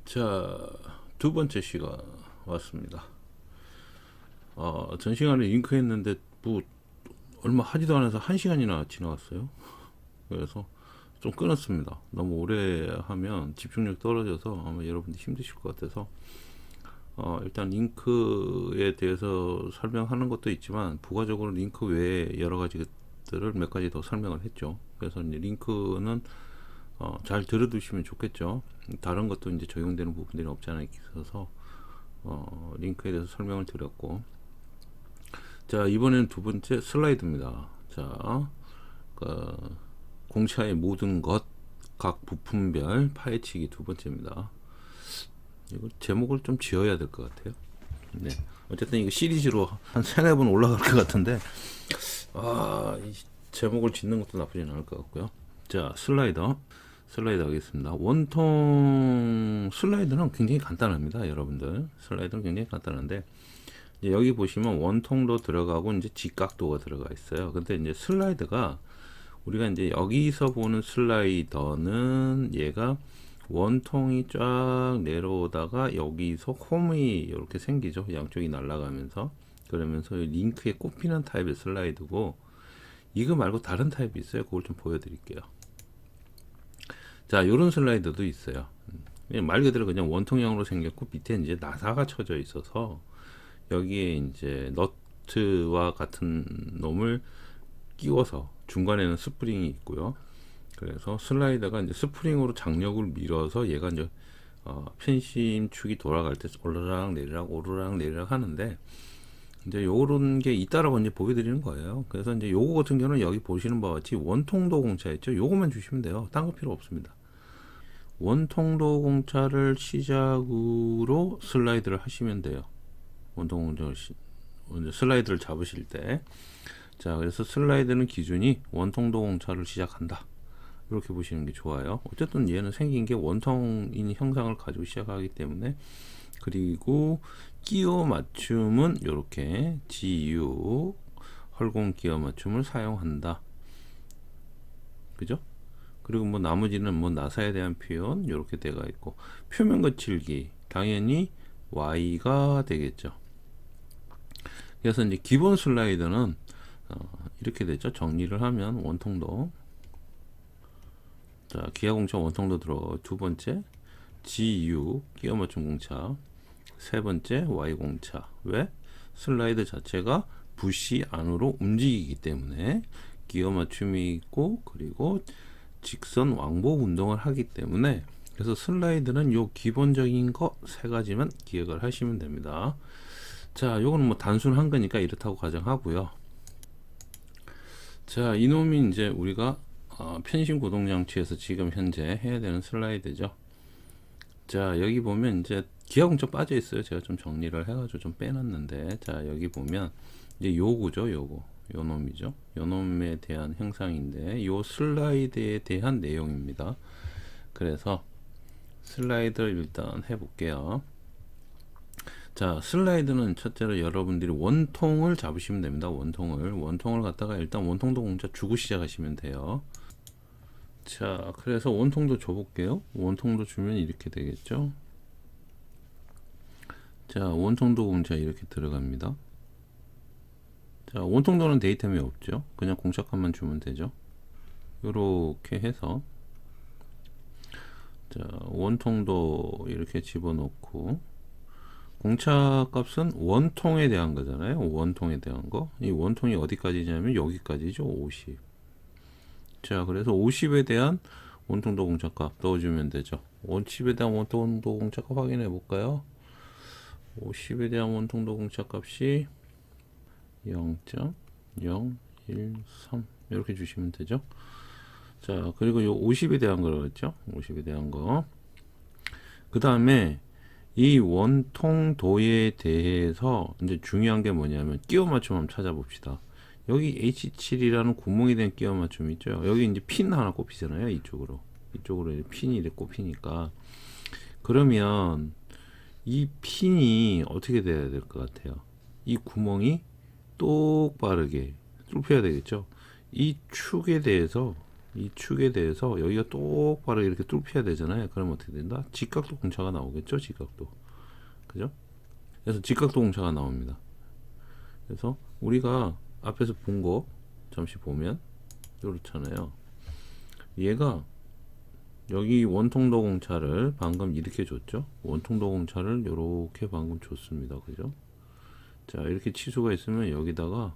자, 두 번째 시간 왔습니다. 전 시간에 링크했는데 뭐 얼마 하지도 않아서 1시간이나 지나갔어요. 그래서 좀 끊었습니다. 너무 오래 하면 집중력 떨어져서 아마 여러분들 힘드실 것 같아서 일단 링크에 대해서 설명하는 것도 있지만 부가적으로 링크 외에 여러 가지 것들을 몇 가지 더 설명을 했죠. 그래서 이제 링크는 잘 들어두시면 좋겠죠. 다른 것도 이제 적용되는 부분들이 없지 않아 있어서 링크에 대해서 설명을 드렸고, 자, 이번에는 두 번째 슬라이드입니다. 자, 공차의 모든 것 각 부품별 파헤치기 두 번째입니다. 이거 제목을 좀 지어야 될 것 같아요. 네. 어쨌든 이거 시리즈로 한 세네 번 올라갈 것 같은데, 이 제목을 짓는 것도 나쁘진 않을 것 같고요. 자, 슬라이드 하겠습니다. 원통 슬라이드는 굉장히 간단합니다, 여러분들. 슬라이드는 굉장히 간단한데, 이제 여기 보시면 원통도 들어가고 이제 직각도가 들어가 있어요. 근데 이제 슬라이드가 우리가 이제 여기서 보는 슬라이더는 얘가 원통이 쫙 내려오다가 여기서 홈이 이렇게 생기죠. 양쪽이 날아가면서. 그러면서 링크에 꼽히는 타입의 슬라이드고, 이거 말고 다른 타입이 있어요. 그걸 좀 보여드릴게요. 자, 요런 슬라이드도 있어요. 말 그대로 그냥 원통형으로 생겼고 밑에 이제 나사가 쳐져 있어서 여기에 이제 너트와 같은 놈을 끼워서 중간에는 스프링이 있고요. 그래서 슬라이더가 이제 스프링으로 장력을 밀어서 얘가 이제 편심축이 돌아갈 때 오르락 내리락 오르락 내리락 하는데, 이제 요런 게 잇따라 이제 보여드리는 거예요. 그래서 이제 요거 같은 경우는 여기 보시는 바와 같이 원통도 공차 있죠. 요거만 주시면 돼요. 딴 거 필요 없습니다. 원통도 공차를 시작으로 슬라이드를 하시면 돼요. 원통 공차를 슬라이드를 잡으실 때. 자, 그래서 슬라이드는 기준이 원통도 공차를 시작한다. 이렇게 보시는 게 좋아요. 어쨌든 얘는 생긴 게 원통인 형상을 가지고 시작하기 때문에. 그리고 끼워 맞춤은 이렇게 GU 헐공 끼워 맞춤을 사용한다. 그죠? 그리고 뭐 나머지는 뭐 나사에 대한 표현 이렇게 돼가 있고, 표면 거칠기 당연히 Y가 되겠죠. 그래서 이제 기본 슬라이드는 이렇게 되죠. 정리를 하면 원통도, 자, 기하공차 원통도 들어가고, 두 번째 GU 끼워 맞춤 공차, 세 번째 Y공차. 왜? 슬라이드 자체가 붓이 안으로 움직이기 때문에 끼워 맞춤이 있고, 그리고 직선 왕복 운동을 하기 때문에. 그래서 슬라이드는 요 기본적인 거 세 가지만 기억을 하시면 됩니다. 자, 요거는 뭐 단순한 거니까 이렇다고 가정하고요. 자, 이놈이 이제 우리가 편심 구동 장치에서 지금 현재 해야 되는 슬라이드죠. 자, 여기 보면 이제 기하공차 빠져 있어요. 제가 좀 정리를 해가지고 좀 빼놨는데, 자, 여기 보면 이제 요거죠. 요거 요 놈이죠. 요 놈에 대한 형상인데, 요 슬라이드에 대한 내용입니다. 그래서 슬라이드를 일단 해볼게요. 자, 슬라이드는 첫째로 여러분들이 원통을 잡으시면 됩니다. 원통을 갖다가 일단 원통도 공차 주고 시작하시면 돼요. 자, 그래서 원통도 줘볼게요. 원통도 주면 이렇게 되겠죠. 자, 원통도 공차 이렇게 들어갑니다. 자, 원통도는 데이터이 없죠. 그냥 공차값만 주면 되죠. 요렇게 해서, 자, 원통도 이렇게 집어넣고, 공차 값은 원통에 대한 거잖아요. 원통에 대한 거. 이 원통이 어디까지냐면 여기까지죠. 50. 자, 그래서 50에 대한 원통도 공차값 넣어주면 되죠. 50에 대한 원통도 공차값 확인해 볼까요? 50에 대한 원통도 공차값이 0.013 이렇게 주시면 되죠. 자, 그리고 요 50에 대한 거라고 했죠. 50에 대한 거. 그 다음에 이 원통도에 대해서 이제 중요한 게 뭐냐면 끼워 맞춤 한번 찾아봅시다. 여기 H7이라는 구멍이 된 끼워 맞춤 있죠. 여기 이제 핀 하나 꼽히잖아요. 이쪽으로 핀이 이렇게 꼽히니까, 그러면 이 핀이 어떻게 돼야 될 것 같아요? 이 구멍이 똑바르게 뚫혀야 되겠죠. 이 축에 대해서 이 축에 대해서 여기가 똑바로 이렇게 뚫혀야 되잖아요. 그럼 어떻게 된다? 직각도 공차가 나오겠죠. 직각도. 그죠? 그래서 직각도 공차가 나옵니다. 그래서 우리가 앞에서 본 거 잠시 보면 이렇잖아요. 얘가 여기 원통도 공차를 방금 이렇게 줬죠. 원통도 공차를 이렇게 방금 줬습니다. 그죠? 자, 이렇게 치수가 있으면 여기다가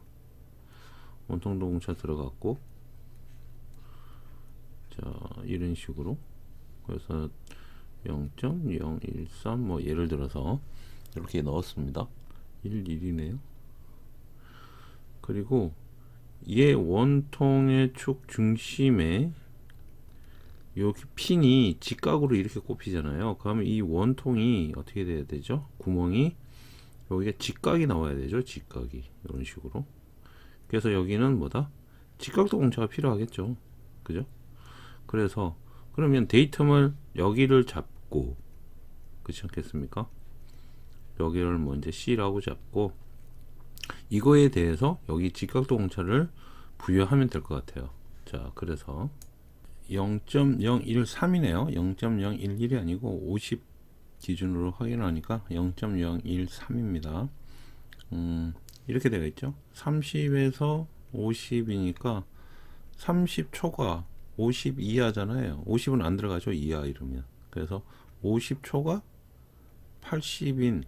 원통도 공차 들어갔고, 자, 이런 식으로. 그래서 0.013 뭐 예를 들어서 이렇게 넣었습니다. 11이네요. 그리고 얘 원통의 축 중심에 여기 핀이 직각으로 이렇게 꼽히잖아요. 그러면 이 원통이 어떻게 돼야 되죠? 구멍이 여기가 직각이 나와야 되죠. 직각이 이런 식으로. 그래서 여기는 뭐다? 직각도 공차가 필요하겠죠. 그죠? 그래서 그러면 데이텀을 여기를 잡고, 그렇지 않겠습니까? 여기를 먼저 C라고 잡고 이거에 대해서 여기 직각도 공차를 부여하면 될 것 같아요. 자, 그래서 0.013이네요. 0.011이 아니고 50 기준으로 확인하니까 0.013입니다. 이렇게 되어 있죠. 30에서 50이니까 30초가 50 이하잖아요. 50은 안 들어가죠. 이하 이러면. 그래서 50초가 80인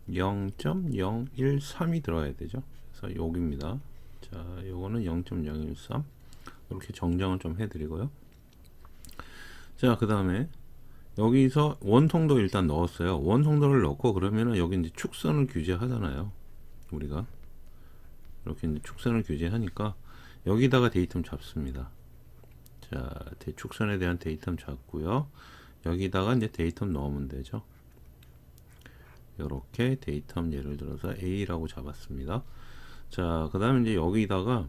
0.013이 들어가야 되죠. 그래서 여기입니다. 자, 요거는 0.013 이렇게 정정을 좀 해드리고요. 자, 그 다음에 여기서 원통도 일단 넣었어요. 원통도를 넣고 그러면은 여기 이제 축선을 규제하잖아요. 우리가 이렇게 이제 축선을 규제하니까 여기다가 데이텀 잡습니다. 자, 대축선에 대한 데이텀 잡고요. 여기다가 이제 데이텀 넣으면 되죠. 이렇게 데이텀 예를 들어서 A라고 잡았습니다. 자, 그 다음에 이제 여기다가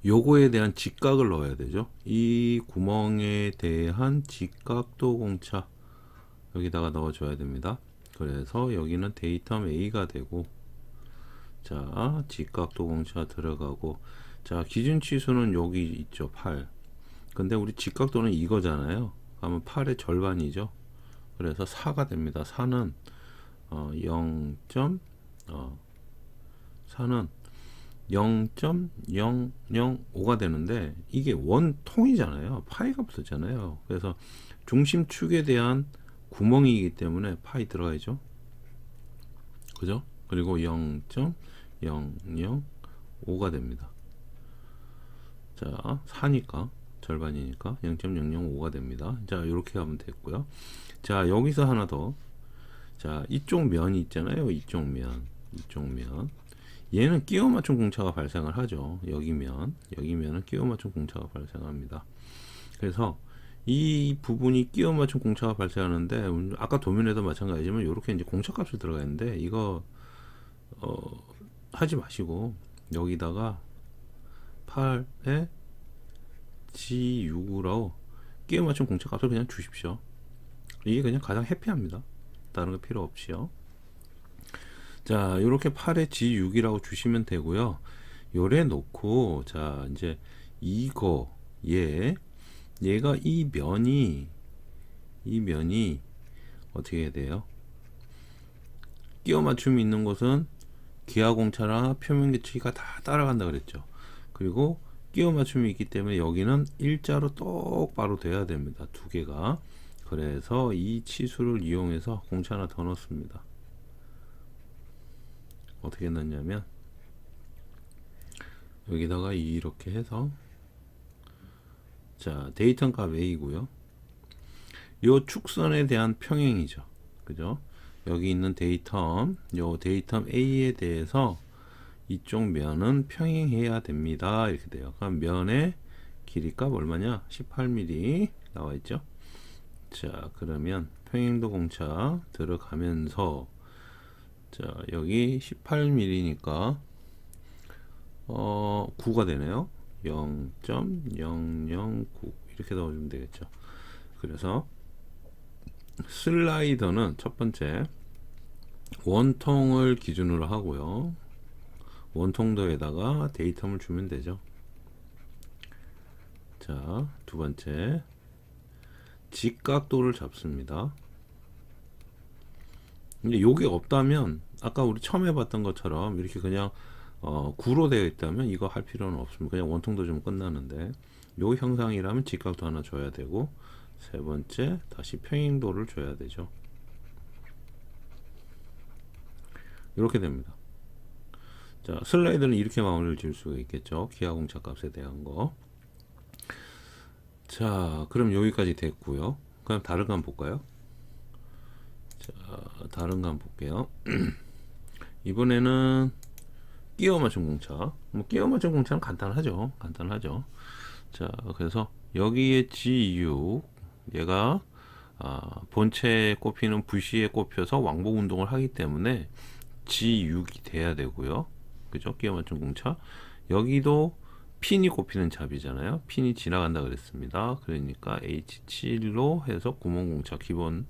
요거에 대한 직각을 넣어야 되죠. 이 구멍에 대한 직각도 공차 여기다가 넣어줘야 됩니다. 그래서 여기는 데이텀 A가 되고, 자, 직각도 공차 들어가고, 자, 기준 치수는 여기 있죠. 8. 근데 우리 직각도는 이거잖아요. 그러면 8의 절반이죠. 그래서 4가 됩니다. 4는 4는 0.005가 되는데 이게 원통이잖아요. 파이가 없었잖아요. 그래서 중심축에 대한 구멍이기 때문에 파이 들어가야죠. 그죠? 그리고 0.005가 됩니다. 자, 4니까 절반이니까 0.005가 됩니다. 자, 이렇게 하면 됐고요. 자, 여기서 하나 더. 자, 이쪽 면이 있잖아요. 이쪽 면. 얘는 끼워 맞춤 공차가 발생을 하죠. 여기면은 끼워 맞춤 공차가 발생합니다. 그래서 이 부분이 끼워 맞춤 공차가 발생하는데, 아까 도면에도 마찬가지지만 이렇게 이제 공차 값을 들어가 있는데 이거 하지 마시고 여기다가 8에 G6으로 끼워 맞춤 공차 값을 그냥 주십시오. 이게 그냥 가장 해피합니다. 다른 거 필요 없이요. 자, 이렇게 8에 G6이라고 주시면 되고요. 요래 놓고, 자, 이제 이거 얘가 이 면이 어떻게 해야 돼요? 끼워 맞춤이 있는 곳은 기하공차나 표면계치기가 다 따라간다 그랬죠. 그리고 끼워 맞춤이 있기 때문에 여기는 일자로 똑바로 돼야 됩니다. 두 개가. 그래서 이 치수를 이용해서 공차 하나 더 넣습니다. 어떻게 넣냐면 여기다가 이렇게 해서, 자, 데이텀 값 A고요. 요 축선에 대한 평행이죠. 그죠? 여기 있는 데이텀, 요 데이텀 A에 대해서 이쪽 면은 평행해야 됩니다. 이렇게 돼요. 그럼 면의 길이값 얼마냐? 18mm 나와 있죠. 자, 그러면 평행도 공차 들어가면서, 자, 여기 18mm니까 9가 되네요. 0.009 이렇게 넣어주면 되겠죠. 그래서 슬라이더는 첫 번째 원통을 기준으로 하고요. 원통도에다가 데이텀을 주면 되죠. 자, 두 번째 직각도를 잡습니다. 근데 요게 없다면 아까 우리 처음 해봤던 것처럼 이렇게 그냥 구로 되어 있다면 이거 할 필요는 없습니다. 그냥 원통도 좀 끝나는데 요 형상이라면 직각도 하나 줘야 되고, 세 번째 다시 평행도를 줘야 되죠. 이렇게 됩니다. 자, 슬라이드는 이렇게 마무리를 지을 수가 있겠죠. 기하공차 값에 대한 거. 자, 그럼 여기까지 됐고요. 그럼 다른 거 한번 볼까요? 자, 다른 거 한번 볼게요. 이번에는 끼워 맞춘 공차. 뭐 끼워 맞춘 공차는 간단하죠. 자, 그래서 여기에 G6 얘가 본체에 꼽히는 부시에 꼽혀서 왕복 운동을 하기 때문에 G6이 돼야 되고요. 그죠? 끼워 맞춘 공차. 여기도 핀이 꼽히는 잡이잖아요. 핀이 지나간다 그랬습니다. 그러니까 H7로 해서 구멍 공차 기본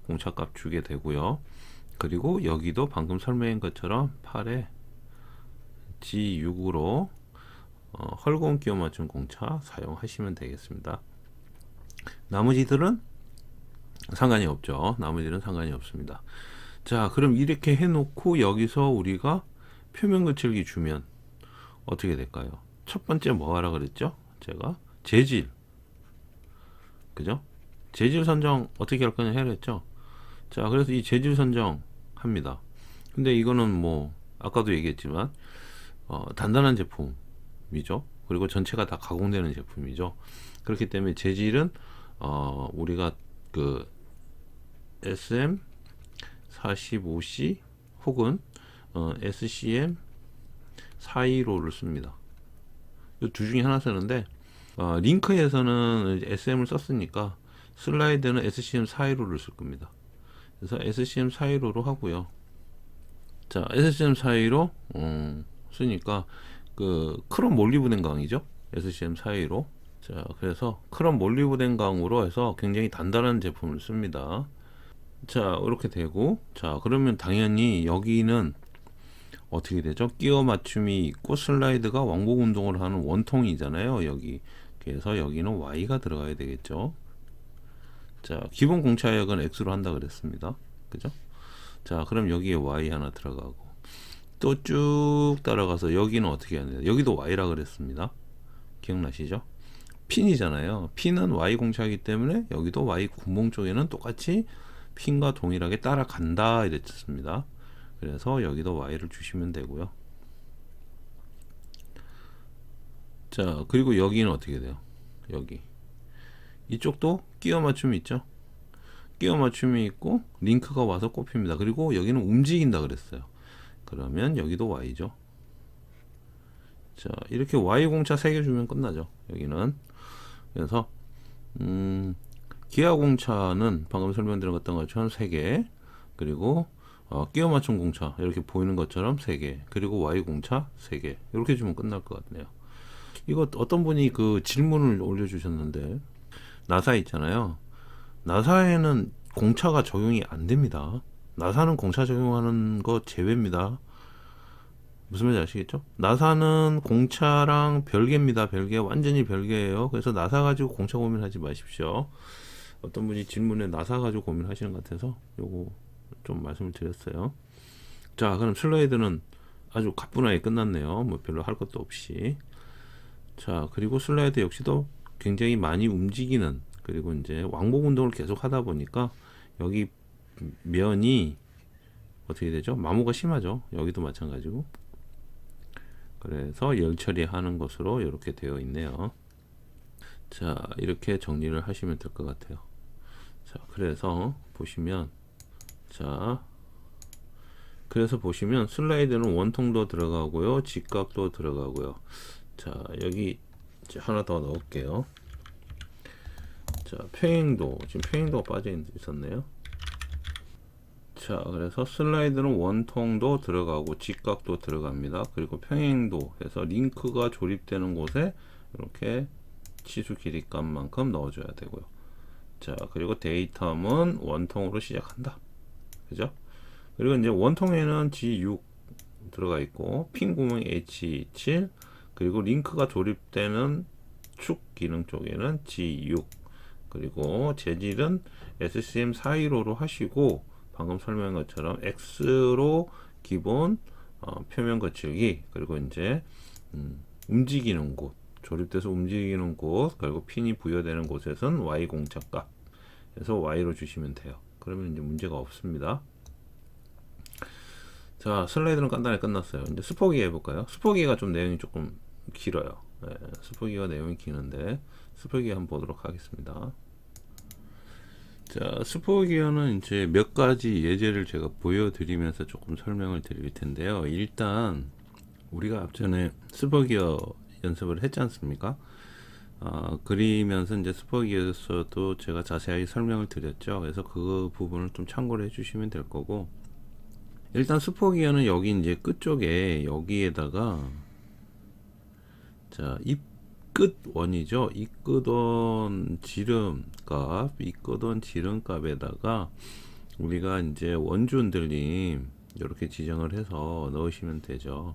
공차 값 주게 되고요. 그리고 여기도 방금 설명한 것처럼 8에 G6으로 헐거운 끼워 맞춘 공차 사용하시면 되겠습니다. 나머지들은 상관이 없죠. 나머지는 상관이 없습니다. 자, 그럼 이렇게 해놓고 여기서 우리가 표면 거칠기 주면 어떻게 될까요? 첫 번째 뭐 하라 그랬죠? 제가 재질, 그죠? 재질 선정 어떻게 할 거냐 해랬죠? 자, 그래서 이 재질 선정 합니다. 근데 이거는 뭐 아까도 얘기했지만 단단한 제품이죠. 그리고 전체가 다 가공되는 제품이죠. 그렇기 때문에 재질은 우리가 그 SM 45C 혹은 SCM 415를 씁니다. 이 두 중에 하나 쓰는데 링크에서는 SM을 썼으니까 슬라이드는 SCM 415를 쓸 겁니다. 그래서 SCM 415로 하고요. 자, SCM 415 쓰니까 그 크롬 몰리브덴강이죠. SCM 415. 자, 그래서 크롬 몰리브덴강으로 해서 굉장히 단단한 제품을 씁니다. 자, 이렇게 되고, 자, 그러면 당연히 여기는 어떻게 되죠? 끼워 맞춤이 있고 슬라이드가 왕복 운동을 하는 원통이잖아요. 여기. 그래서 여기는 Y가 들어가야 되겠죠. 자, 기본 공차역은 X로 한다 그랬습니다. 그죠? 자, 그럼 여기에 Y 하나 들어가고 또 쭉 따라가서 여기는 어떻게 해야 돼요? 여기도 Y라 그랬습니다. 기억나시죠? 핀이잖아요. 핀은 Y 공차이기 때문에 여기도 Y 구멍 쪽에는 똑같이 핀과 동일하게 따라간다 이랬습니다. 그래서 여기도 Y를 주시면 되고요. 자, 그리고 여기는 어떻게 돼요? 여기 이쪽도 끼워 맞춤이 있죠. 끼워 맞춤이 있고 링크가 와서 꼽힙니다. 그리고 여기는 움직인다 그랬어요. 그러면 여기도 Y죠. 자, 이렇게 Y 공차 3개 주면 끝나죠. 여기는. 그래서 기하 공차는 방금 설명드린 것처럼 3개, 그리고 끼워 맞춤 공차 이렇게 보이는 것처럼 3개, 그리고 Y 공차 3개 이렇게 주면 끝날 것 같네요. 이거 어떤 분이 그 질문을 올려주셨는데, 나사 있잖아요. 나사에는 공차가 적용이 안 됩니다. 나사는 공차 적용하는 거 제외입니다. 무슨 말인지 아시겠죠? 나사는 공차랑 별개입니다. 별개, 완전히 별개예요. 그래서 나사 가지고 공차 고민하지 마십시오. 어떤 분이 질문에 나사 가지고 고민하시는 것 같아서 요거 좀 말씀을 드렸어요. 자, 그럼 슬라이드는 아주 가뿐하게 끝났네요. 뭐 별로 할 것도 없이. 자, 그리고 슬라이드 역시도 굉장히 많이 움직이는, 그리고 이제 왕복 운동을 계속 하다 보니까 여기 면이 어떻게 되죠? 마모가 심하죠. 여기도 마찬가지고. 그래서 열 처리하는 것으로 이렇게 되어 있네요. 자, 이렇게 정리를 하시면 될 것 같아요. 자, 그래서 보시면, 자, 그래서 보시면 슬라이드는 원통도 들어가고요, 직각도 들어가고요. 자, 여기 이제 하나 더 넣을게요. 자, 평행도, 지금 평행도가 빠져 있었네요. 자, 그래서 슬라이드는 원통도 들어가고 직각도 들어갑니다. 그리고 평행도 해서 링크가 조립되는 곳에 이렇게 치수 길이값만큼 넣어줘야 되고요. 자, 그리고 데이텀은 원통으로 시작한다. 그죠? 그리고 이제 원통에는 G6 들어가 있고 핀 구멍 H7, 그리고 링크가 조립되는 축 기능 쪽에는 G6, 그리고 재질은 SCM 415로 하시고 방금 설명한 것처럼 X로 기본 표면 거칠기, 그리고 이제 움직이는 곳, 조립돼서 움직이는 곳, 그리고 핀이 부여되는 곳에선 Y 공차값 그래서 Y로 주시면 돼요. 그러면 이제 문제가 없습니다. 자, 슬라이드는 간단히 끝났어요. 이제 스포기 해볼까요? 스포기가 좀 내용이 조금 길어요. 네, 스포기가 내용이 기는데 스포기 한번 보도록 하겠습니다. 자, 스포기어는 이제 몇 가지 예제를 제가 보여드리면서 조금 설명을 드릴 텐데요. 일단 우리가 앞전에 스포기어 연습을 했지 않습니까? 그리면서 이제 스포기어에서도 제가 자세하게 설명을 드렸죠. 그래서 그 부분을 좀 참고를 해주시면 될 거고, 일단 스포기어는 여기 이제 끝쪽에 여기에다가 자, 입끝원이죠. 입끝원 지름값에다가 우리가 이제 원주 흔들림 이렇게 지정을 해서 넣으시면 되죠.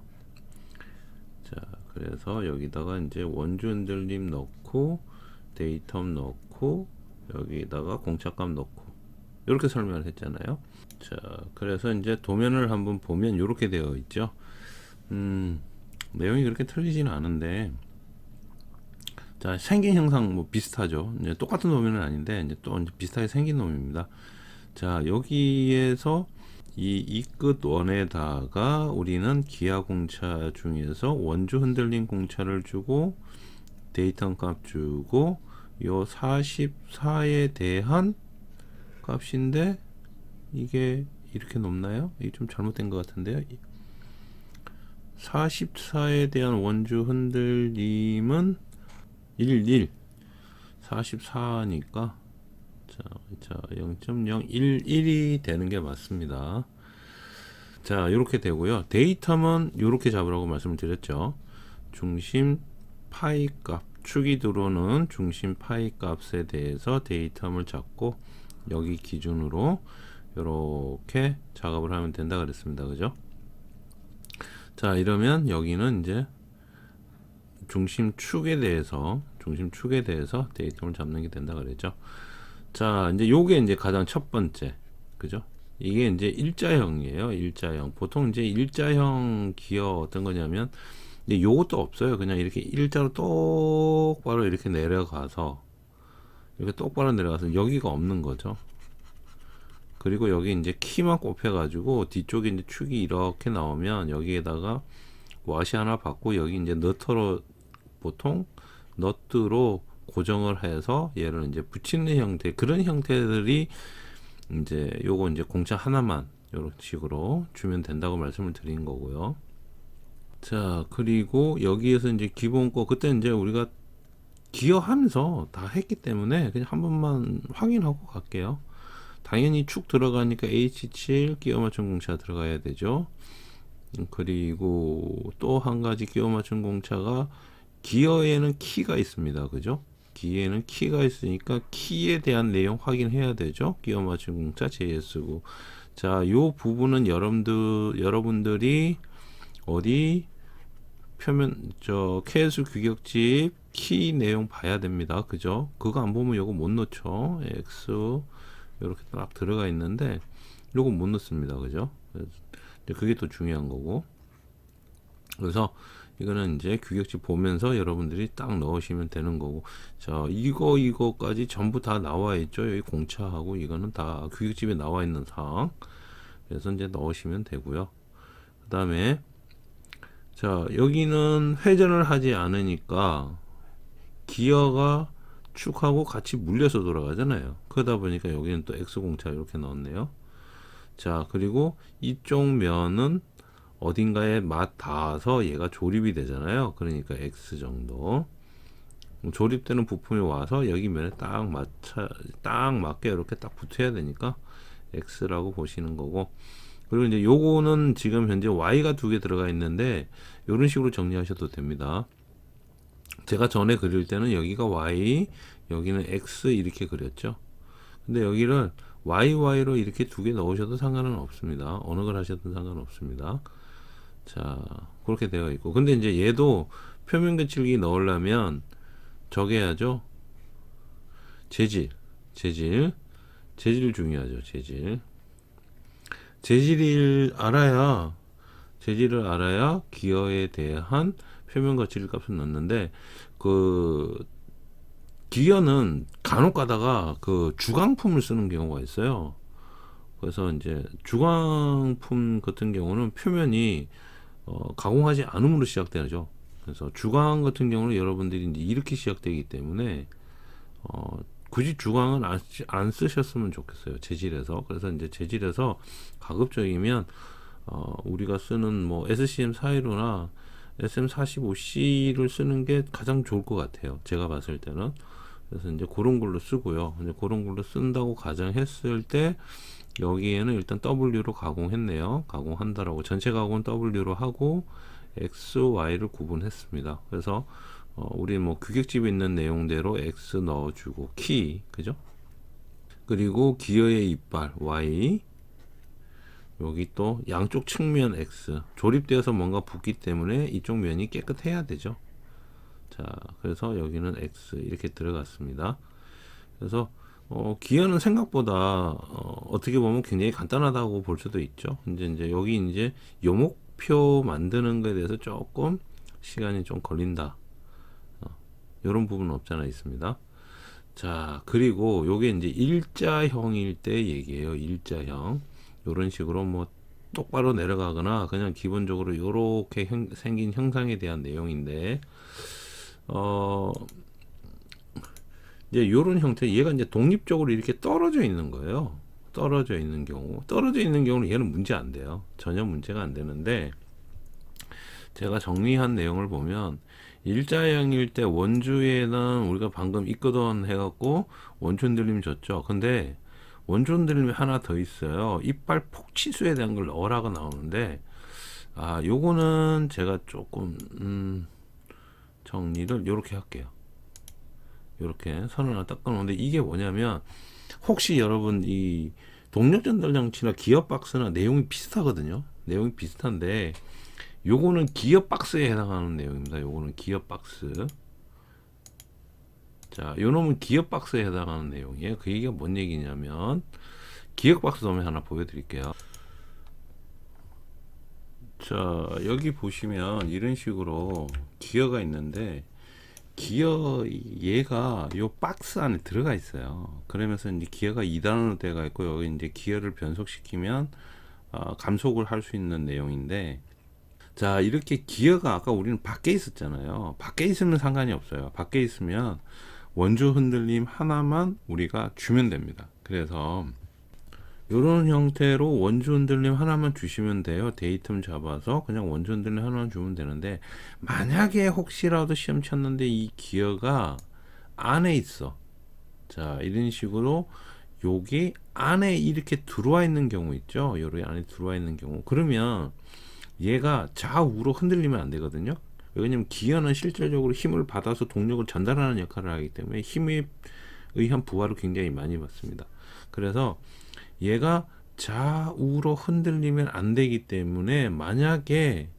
자, 그래서 여기다가 이제 원주 흔들림 넣고 데이터 넣고 여기다가 공차값 넣고 이렇게 설명을 했잖아요. 자, 그래서 이제 도면을 한번 보면 이렇게 되어 있죠. 내용이 그렇게 틀리지는 않은데, 자, 생긴 형상 뭐 비슷하죠. 이제 똑같은 도면은 아닌데 이제 또 이제 비슷하게 생긴 놈입니다. 자, 여기에서 이 이끝 원에다가 우리는 기하 공차 중에서 원주 흔들림 공차를 주고 데이터 값 주고 요 44에 대한 값인데 이게 이렇게 높나요? 이게 좀 잘못된 것 같은데요. 44에 대한 원주 흔들림은 11 44니까 자 0.011이 되는 게 맞습니다. 자, 이렇게 되고요. 데이터는 이렇게 잡으라고 말씀을 드렸죠. 중심 파이 값, 축이 들어오는 중심 파이 값에 대해서 데이터를 잡고 여기 기준으로 이렇게 작업을 하면 된다 그랬습니다. 그죠? 자, 이러면 여기는 이제 중심축에 대해서 데이터를 잡는 게 된다 그랬죠. 자, 이제 요게 이제 가장 첫 번째, 그죠? 이게 이제 일자형이에요. 일자형. 보통 이제 일자형 기어 어떤 거냐면, 이제 요것도 없어요. 그냥 이렇게 일자로 똑바로 이렇게 내려가서, 여기가 없는 거죠. 그리고 여기 이제 키만 꼽혀가지고 뒤쪽에 이제 축이 이렇게 나오면 여기에다가 와시 하나 받고 여기 이제 너트로 보통 너트로 고정을 해서 얘를 이제 붙이는 형태, 그런 형태들이 이제 요거 이제 공차 하나만 이런 식으로 주면 된다고 말씀을 드린 거고요. 자, 그리고 여기에서 이제 기본 거 그때 이제 우리가 기어하면서 다 했기 때문에 그냥 한 번만 확인하고 갈게요. 당연히 축 들어가니까 H7 끼워 맞춘 공차 들어가야 되죠. 그리고 또 한 가지 끼워 맞춘 공차가 기어에는 키가 있습니다. 그죠? 기에는 키가 있으니까 키에 대한 내용 확인해야 되죠. 끼워 맞춘 공차 JS고. 자, 요 부분은 여러분들이 어디 표면 KS 규격집 키 내용 봐야 됩니다. 그죠? 그거 안 보면 요거 못 넣죠. X 이렇게 딱 들어가 있는데 요거 못 넣습니다. 그죠? 그게 또 중요한 거고. 그래서 이거는 이제 규격집 보면서 여러분들이 딱 넣으시면 되는 거고. 자, 이거까지 전부 다 나와 있죠. 여기 공차하고 이거는 다 규격집에 나와 있는 사항. 그래서 이제 넣으시면 되고요. 그 다음에 자, 여기는 회전을 하지 않으니까 기어가 축하고 같이 물려서 돌아가잖아요. 그러다 보니까 여기는 또 X공차 이렇게 넣었네요. 자, 그리고 이쪽 면은 어딘가에 닿아서 얘가 조립이 되잖아요. 그러니까 X 정도. 조립되는 부품이 와서 여기 면에 딱 맞게 이렇게 딱 붙어야 되니까 X라고 보시는 거고. 그리고 이제 요거는 지금 현재 Y가 두 개 들어가 있는데 이런 식으로 정리하셔도 됩니다. 제가 전에 그릴 때는 여기가 Y, 여기는 X 이렇게 그렸죠. 근데 여기를 YY로 이렇게 두 개 넣으셔도 상관은 없습니다. 어느 걸 하셔도 상관없습니다. 자, 그렇게 되어 있고. 근데 이제 얘도 표면 거칠기 넣으려면 적어야죠. 재질 중요하죠. 재질을 알아야 기어에 대한 표면 거칠 값을 넣는데, 그 기어는 간혹 가다가 그 주광품을 쓰는 경우가 있어요. 그래서 이제 주광품 같은 경우는 표면이 가공하지 않음으로 시작되죠. 그래서 주광 같은 경우는 여러분들이 이제 이렇게 시작되기 때문에 굳이 주광은 안 쓰셨으면 좋겠어요. 재질에서. 그래서 이제 재질에서 가급적이면 우리가 쓰는 뭐 SCM 415나 SM45C를 쓰는 게 가장 좋을 것 같아요. 제가 봤을 때는. 그래서 이제 그런 걸로 쓰고요. 이제 그런 걸로 쓴다고 가정했을 때 여기에는 일단 W로 가공했네요. 가공한다라고 전체 가공은 W로 하고 X, Y를 구분했습니다. 그래서 우리 뭐 규격집에 있는 내용대로 X 넣어주고 키, 그죠? 그리고 기어의 이빨 Y, 여기 또 양쪽 측면 X, 조립되어서 뭔가 붙기 때문에 이쪽 면이 깨끗해야 되죠. 자, 그래서 여기는 X 이렇게 들어갔습니다. 그래서 기어는 생각보다 어떻게 보면 굉장히 간단하다고 볼 수도 있죠. 이제 여기 이제 요목표 만드는 것에 대해서 조금 시간이 좀 걸린다. 이런 부분은 없잖아 있습니다. 자, 그리고 요게 이제 일자형일 때 얘기예요. 일자형. 요런 식으로 뭐 똑바로 내려가거나 그냥 기본적으로 요렇게 생긴 형상에 대한 내용인데, 이제 요런 형태, 얘가 이제 독립적으로 이렇게 떨어져 있는 거예요. 떨어져 있는 경우는 얘는 문제 안 돼요. 전혀 문제가 안 되는데, 제가 정리한 내용을 보면 일자형일 때 원주에는 우리가 방금 있거든 해갖고 원주 흔들림 줬죠. 근데 원주 흔들림이 하나 더 있어요. 이빨 폭치수에 대한 걸 넣으라고 나오는데, 요거는 제가 조금 정리를 요렇게 할게요. 요렇게 선을 하나 딱 끊었는데, 이게 뭐냐면 혹시 여러분 이 동력 전달 장치나 기어 박스나 내용이 비슷하거든요. 내용이 비슷한데 요거는 기어 박스에 해당하는 내용입니다. 요거는 기어 박스. 자, 요 놈은 기어 박스에 해당하는 내용이에요. 그 얘기가 뭔 얘기냐면, 기어 박스 도면 하나 보여드릴게요. 자, 여기 보시면 이런 식으로 기어가 있는데, 얘가 요 박스 안에 들어가 있어요. 그러면서 이제 기어가 2단으로 되어 있고, 여기 이제 기어를 변속시키면 감속을 할 수 있는 내용인데, 자, 이렇게 기어가 아까 우리는 밖에 있었잖아요. 밖에 있으면 상관이 없어요. 밖에 있으면 원주 흔들림 하나만 우리가 주면 됩니다. 그래서 이런 형태로 원주 흔들림 하나만 주시면 돼요. 데이텀 잡아서 그냥 원주 흔들림 하나만 주면 되는데, 만약에 혹시라도 시험 쳤는데 이 기어가 안에 있어. 자, 이런 식으로 여기 안에 이렇게 들어와 있는 경우 있죠. 여기 안에 들어와 있는 경우. 그러면 얘가 좌우로 흔들리면 안 되거든요. 왜냐면 기어는 실질적으로 힘을 받아서 동력을 전달하는 역할을 하기 때문에 힘에 의한 부하를 굉장히 많이 받습니다. 그래서 얘가 좌우로 흔들리면 안 되기 때문에, 만약에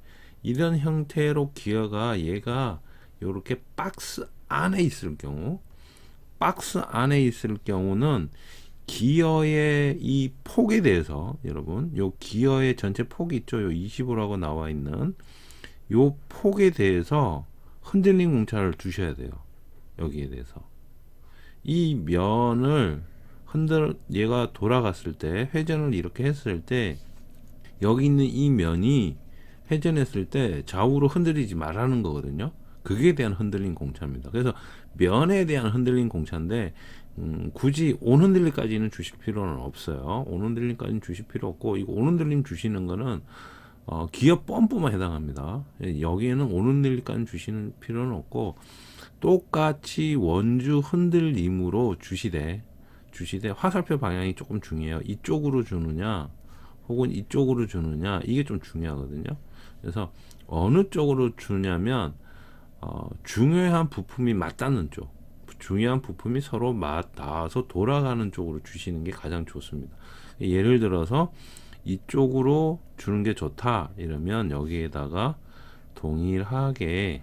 이런 형태로 기어가 얘가 이렇게 박스 안에 있을 경우는 기어의 이 폭에 대해서, 여러분 요 기어의 전체 폭이 있죠. 요 25라고 나와 있는 요 폭에 대해서 흔들림 공차를 주셔야 돼요. 여기에 대해서 이 면을 얘가 돌아갔을 때, 회전을 이렇게 했을 때, 여기 있는 이 면이 회전했을 때 좌우로 흔들리지 말라는 거거든요. 그게 대한 흔들림 공차입니다. 그래서 면에 대한 흔들림 공차인데, 굳이 온 흔들림까지는 주실 필요는 없어요. 온 흔들림까지는 주실 필요 없고, 이거 온 흔들림 주시는 거는 기어 펌프만 해당합니다. 여기에는 온 흔들림까지 주시는 필요는 없고, 똑같이 원주 흔들림으로 주시되 화살표 방향이 조금 중요해요. 이쪽으로 주느냐 혹은 이쪽으로 주느냐, 이게 좀 중요하거든요. 그래서 어느 쪽으로 주냐면 중요한 부품이 맞닿는 쪽, 중요한 부품이 서로 맞닿아서 돌아가는 쪽으로 주시는 게 가장 좋습니다. 예를 들어서 이쪽으로 주는 게 좋다 이러면 여기에다가 동일하게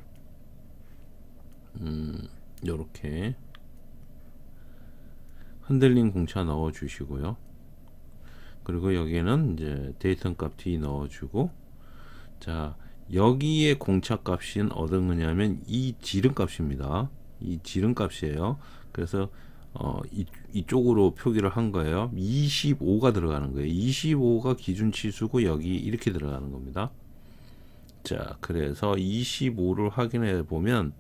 요렇게 흔들린 공차 넣어 주시고요. 그리고 여기에는 이제 데이터 값 D 넣어 주고, 자 여기에 공차 값은 어떤 거냐면 이 지름 값입니다. 이 지름 값이에요. 그래서 이쪽으로 표기를 한 거예요. 25가 들어가는 거예요. 25가 기준 치수고 여기 이렇게 들어가는 겁니다. 자, 그래서 25를 확인해 보면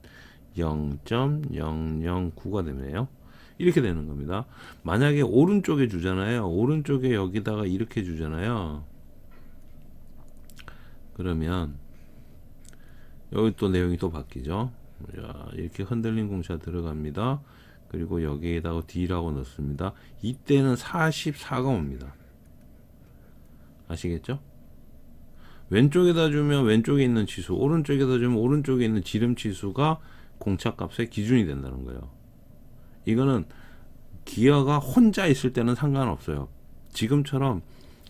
0.009가 되네요. 이렇게 되는 겁니다. 만약에 오른쪽에 주잖아요. 오른쪽에 여기다가 이렇게 주잖아요. 그러면 여기 또 내용이 또 바뀌죠. 자, 이렇게 흔들린 공차 들어갑니다. 그리고 여기에다가 D라고 넣습니다. 이때는 44가 옵니다. 아시겠죠? 왼쪽에다 주면 왼쪽에 있는 치수, 오른쪽에다 주면 오른쪽에 있는 지름 치수가 공차 값의 기준이 된다는 거예요. 이거는 기어가 혼자 있을 때는 상관없어요. 지금처럼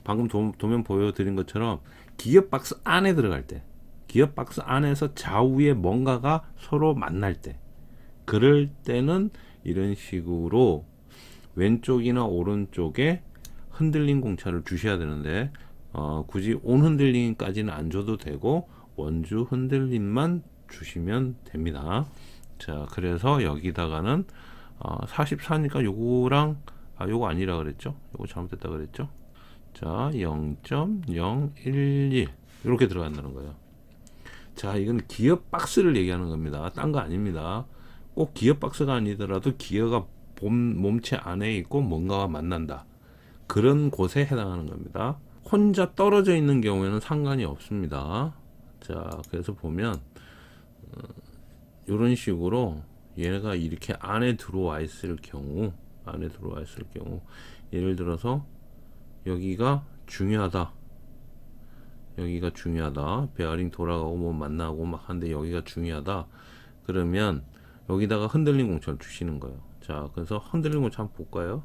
방금 도면 보여드린 것처럼 기어박스 안에 들어갈 때, 기어박스 안에서 좌우에 뭔가가 서로 만날 때, 그럴 때는 이런 식으로 왼쪽이나 오른쪽에 흔들린 공차를 주셔야 되는데, 굳이 온 흔들림까지는 안 줘도 되고 원주 흔들림만 주시면 됩니다. 자, 그래서 여기다가는 44니까 요거랑 요거 아니라 그랬죠? 요거 잘못됐다 그랬죠? 자, 0.011 이렇게 들어간다는 거예요. 자, 이건 기어 박스를 얘기하는 겁니다. 딴 거 아닙니다. 꼭 기어 박스가 아니더라도 기어가 몸체 안에 있고 뭔가와 만난다. 그런 곳에 해당하는 겁니다. 혼자 떨어져 있는 경우에는 상관이 없습니다. 자, 그래서 보면 이런 식으로 얘가 이렇게 안에 들어와 있을 경우, 예를 들어서 여기가 중요하다. 베어링 돌아가고 뭐 만나고 막 하는데 여기가 중요하다. 그러면 여기다가 흔들린 공차를 주시는 거예요. 자, 그래서 흔들린 공차 한번 볼까요?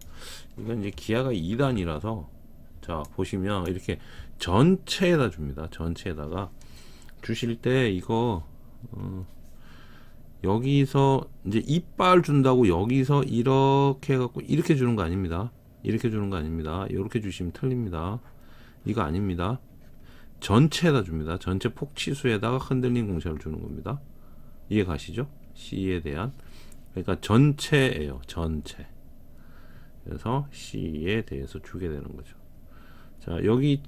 이건 이제 기아가 2단이라서 자, 보시면 이렇게 전체에다 줍니다. 전체에다가 주실 때 이거 여기서 이제 이빨 준다고 여기서 이렇게 해갖고 이렇게 주는 거 아닙니다. 이렇게 주는 거 아닙니다. 이렇게 주시면 틀립니다. 이거 아닙니다. 전체에다 줍니다. 전체 폭치수에다가 흔들린 공차를 주는 겁니다. 이해 가시죠? C에 대한, 그러니까 전체예요. 전체. 그래서 C에 대해서 주게 되는 거죠. 자, 여기는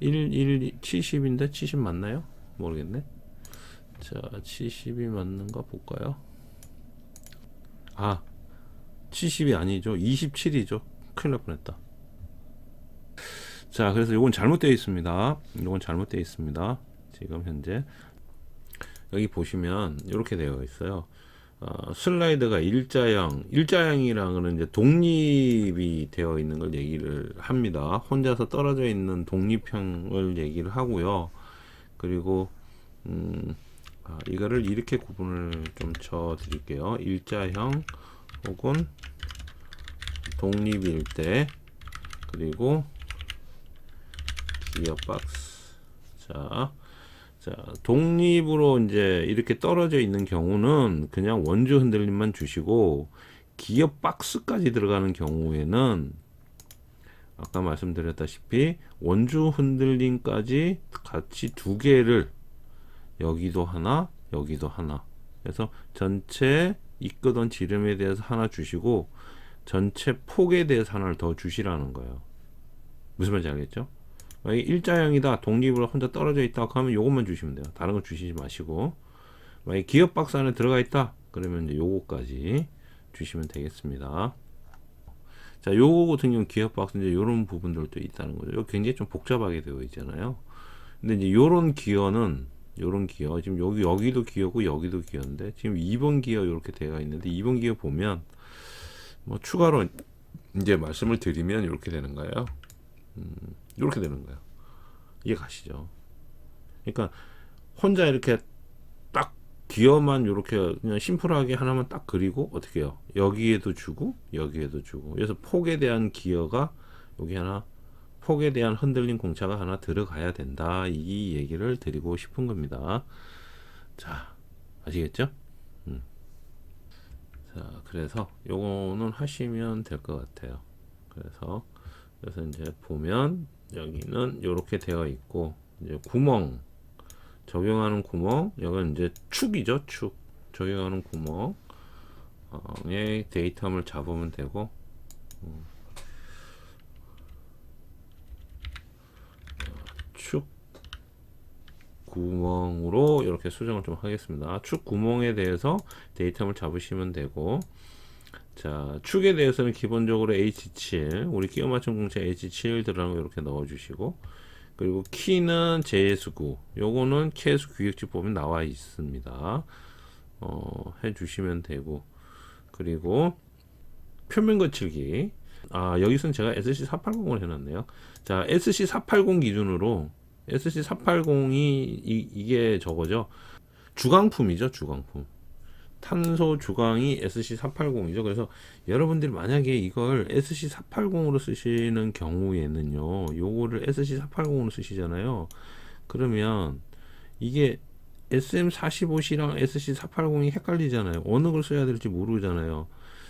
70인데 70 맞나요? 모르겠네. 자, 70이 맞는가 볼까요? 70이 아니죠. 27이죠. 큰일 날 뻔했다. 자, 그래서 이건 잘못되어 있습니다. 지금 현재 여기 보시면 이렇게 되어 있어요. 슬라이드가 일자형이랑은 이제 독립이 되어 있는 걸 얘기를 합니다. 혼자서 떨어져 있는 독립형을 얘기를 하고요. 그리고 이거를 이렇게 구분을 좀 쳐 드릴게요. 일자형 혹은 독립일 때, 그리고 기어박스. 자, 독립으로 이제 이렇게 떨어져 있는 경우는 그냥 원주 흔들림만 주시고, 기어박스까지 들어가는 경우에는 아까 말씀드렸다시피 원주 흔들림까지 같이 두 개를, 여기도 하나, 여기도 하나, 그래서 전체 이끄던 지름에 대해서 하나 주시고 전체 폭에 대해서 하나를 더 주시라는 거예요. 무슨 말인지 알겠죠? 만약에 일자형이다, 독립으로 혼자 떨어져 있다 하면 요것만 주시면 돼요. 다른 거 주시지 마시고, 만약에 기어박스 안에 들어가 있다 그러면 이제 요거까지 주시면 되겠습니다. 자, 요거 같은 경우 기어박스 이제 요런 부분들도 있다는 거죠. 이거 굉장히 좀 복잡하게 되어 있잖아요. 근데 이제 요런 기어, 지금 여기도 기어고 여기도 기어인데, 지금 2번 기어 이렇게 되어 있는데, 2번 기어 보면 뭐 추가로 이제 말씀을 드리면 이렇게 되는 거예요. 이렇게 되는 거예요. 이해 가시죠? 그러니까 혼자 이렇게 딱 기어만 이렇게 그냥 심플하게 하나만 딱 그리고 어떻게 해요? 여기에도 주고 여기에도 주고, 그래서 폭에 대한 기어가 여기 하나, 폭에 대한 흔들림 공차가 하나 들어가야 된다, 이 얘기를 드리고 싶은 겁니다. 자, 아시겠죠? 자, 그래서 요거는 하시면 될 것 같아요. 그래서 이제 보면 여기는 이렇게 되어 있고, 이제 구멍 적용하는 구멍, 여기는 이제 축이죠, 축 적용하는 구멍에 데이터를 잡으면 되고, 축 구멍으로 이렇게 수정을 좀 하겠습니다. 축 구멍에 대해서 데이터를 잡으시면 되고, 자, 축에 대해서는 기본적으로 H7, 우리 끼워 맞춤 공차 H7 들어간 거 이렇게 넣어주시고, 그리고 키는 JS9, 요거는 KS 규격지 보면 나와 있습니다. 해주시면 되고, 그리고 표면 거칠기, 여기서는 제가 SC480을 해놨네요. 자, SC480 기준으로 SC480이 이게 저거죠. 주강품이죠, 주강품. 탄소 주강이 SC480이죠. 그래서 여러분들이 만약에 이걸 SC480으로 쓰시는 경우에는요, 요거를 SC480으로 쓰시잖아요. 그러면 이게 SM45C랑 SC480이 헷갈리잖아요. 어느 걸 써야 될지 모르잖아요.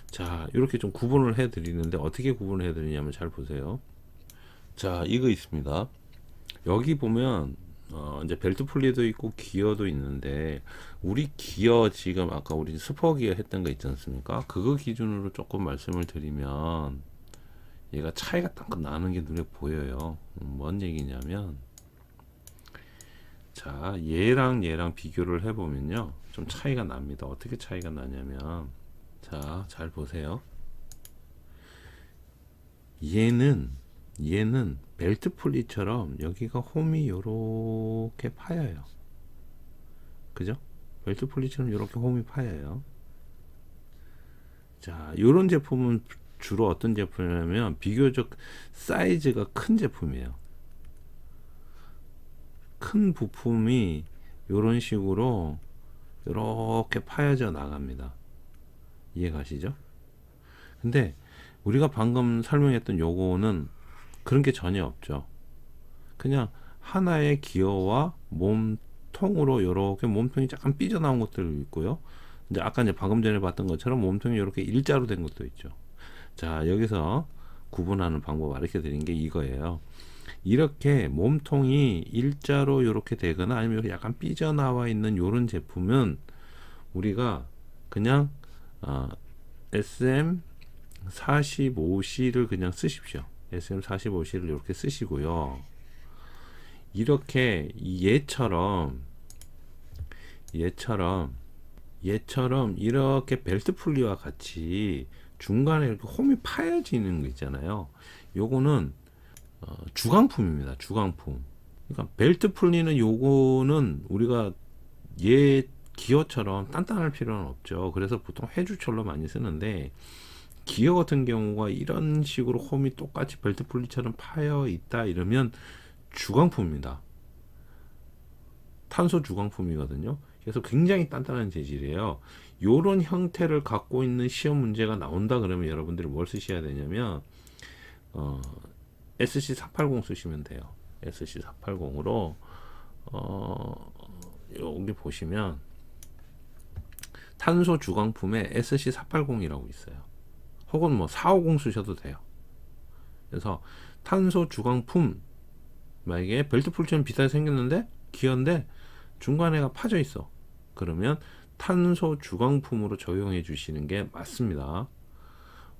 자, 이렇게 좀 구분을 해 드리는데, 어떻게 구분을 해 드리냐면 잘 보세요. 자, 이거 있습니다. 여기 보면 이제 벨트 풀리도 있고 기어도 있는데, 우리 기어 지금 아까 우리 스포 기어 했던 거 있지 않습니까? 그거 기준으로 조금 말씀을 드리면 얘가 차이가 딱 나는 게 눈에 보여요. 뭔 얘기냐면, 자, 얘랑 비교를 해보면요, 좀 차이가 납니다. 어떻게 차이가 나냐면, 자, 잘 보세요. 얘는 벨트 풀리처럼 여기가 홈이 요렇게 파여요. 그죠? 벨트 풀리처럼 요렇게 홈이 파여요. 자, 요런 제품은 주로 어떤 제품이냐면 비교적 사이즈가 큰 제품이에요. 큰 부품이 요런 식으로 요렇게 파여져 나갑니다. 이해가시죠? 근데 우리가 방금 설명했던 요거는 그런 게 전혀 없죠. 그냥 하나의 기어와 몸통으로 이렇게 몸통이 약간 삐져나온 것들도 있고요. 이제 아까 이제 방금 전에 봤던 것처럼 몸통이 이렇게 일자로 된 것도 있죠. 자, 여기서 구분하는 방법 가르쳐 드린 게 이거예요. 이렇게 몸통이 일자로 이렇게 되거나 아니면 약간 삐져나와 있는 이런 제품은 우리가 그냥 SM45C를 그냥 쓰십시오. SM45C를 이렇게 쓰시고요. 이렇게 얘처럼 이렇게 벨트 풀리와 같이 중간에 이렇게 홈이 파여지는 거 있잖아요. 요거는 주강품입니다. 주강품. 그러니까 벨트 풀리는 요거는 우리가 얘 기어처럼 단단할 필요는 없죠. 그래서 보통 해주철로 많이 쓰는데, 기어 같은 경우가 이런 식으로 홈이 똑같이 벨트 풀리처럼 파여 있다 이러면 주강품입니다. 탄소 주강품이거든요. 그래서 굉장히 단단한 재질이에요. 요런 형태를 갖고 있는 시험 문제가 나온다 그러면 여러분들이 뭘 쓰셔야 되냐면 SC480 쓰시면 돼요. SC480으로 여기 보시면 탄소 주강품에 SC480이라고 있어요. 혹은 뭐 450 쓰셔도 돼요. 그래서 탄소 주강품, 만약에 벨트 풀처럼 비슷하게 생겼는데 기어인데 중간에가 파져 있어. 그러면 탄소 주강품으로 적용해 주시는 게 맞습니다.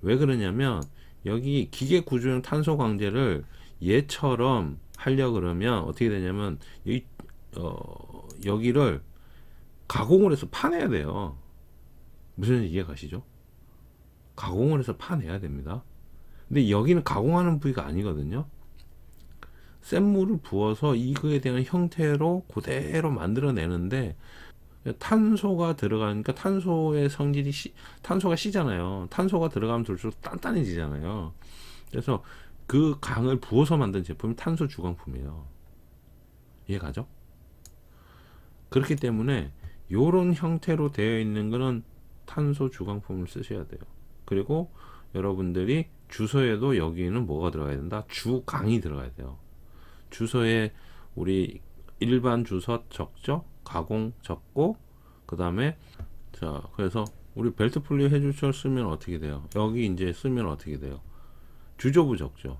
왜 그러냐면 여기 기계 구조용 탄소 강제를 얘처럼 하려 그러면 어떻게 되냐면 여기를 가공을 해서 파내야 돼요. 무슨 이해 가시죠? 가공을 해서 파내야 됩니다. 근데 여기는 가공하는 부위가 아니거든요. 센 물을 부어서 이거에 대한 형태로 그대로 만들어내는데, 탄소가 들어가니까 탄소의 성질이 탄소가 C잖아요. 탄소가 들어가면 들수록 단단해지잖아요. 그래서 그 강을 부어서 만든 제품이 탄소 주강품이에요. 이해가죠? 그렇기 때문에 이런 형태로 되어 있는 거는 탄소 주강품을 쓰셔야 돼요. 그리고 여러분들이 주소에도 여기는 뭐가 들어가야 된다? 주강이 들어가야 돼요. 주소에 우리 일반 주소 적죠? 가공 적고, 그 다음에 자, 그래서 우리 벨트 풀리 해주철 쓰면 어떻게 돼요? 여기 이제 쓰면 어떻게 돼요? 주저부 적죠.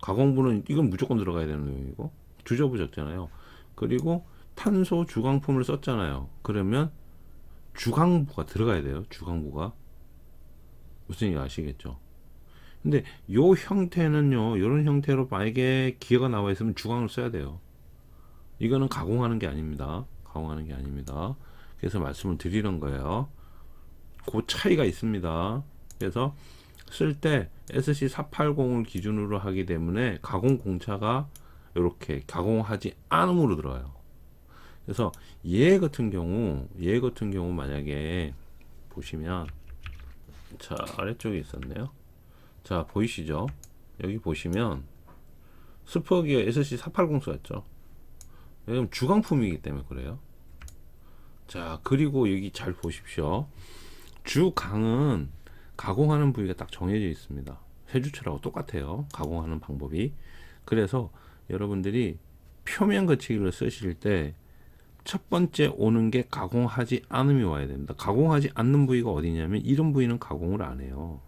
가공부는 이건 무조건 들어가야 되는 내용이고 주저부 적잖아요. 그리고 탄소 주광품을 썼잖아요. 그러면 주광부가 들어가야 돼요. 주광부가 무슨 얘기 아시겠죠? 근데 요 형태는요, 이런 형태로 만약에 기어가 나와 있으면 주광을 써야 돼요. 이거는 가공하는 게 아닙니다. 가공하는 게 아닙니다. 그래서 말씀을 드리는 거예요. 그 차이가 있습니다. 그래서 쓸 때 SC480을 기준으로 하기 때문에 가공 공차가 이렇게 가공하지 않음으로 들어가요. 그래서 얘 같은 경우 만약에 보시면, 자, 아래쪽에 있었네요. 자, 보이시죠? 여기 보시면 스퍼기어 SC480 썼죠. 왜냐면 주광품이기 때문에 그래요. 자, 그리고 여기 잘 보십시오. 주강은 가공하는 부위가 딱 정해져 있습니다. 해주철하고 똑같아요. 가공하는 방법이. 그래서 여러분들이 표면 거치기를 쓰실 때 첫 번째 오는 게 가공하지 않음이 와야 됩니다. 가공하지 않는 부위가 어디냐면 이런 부위는 가공을 안 해요.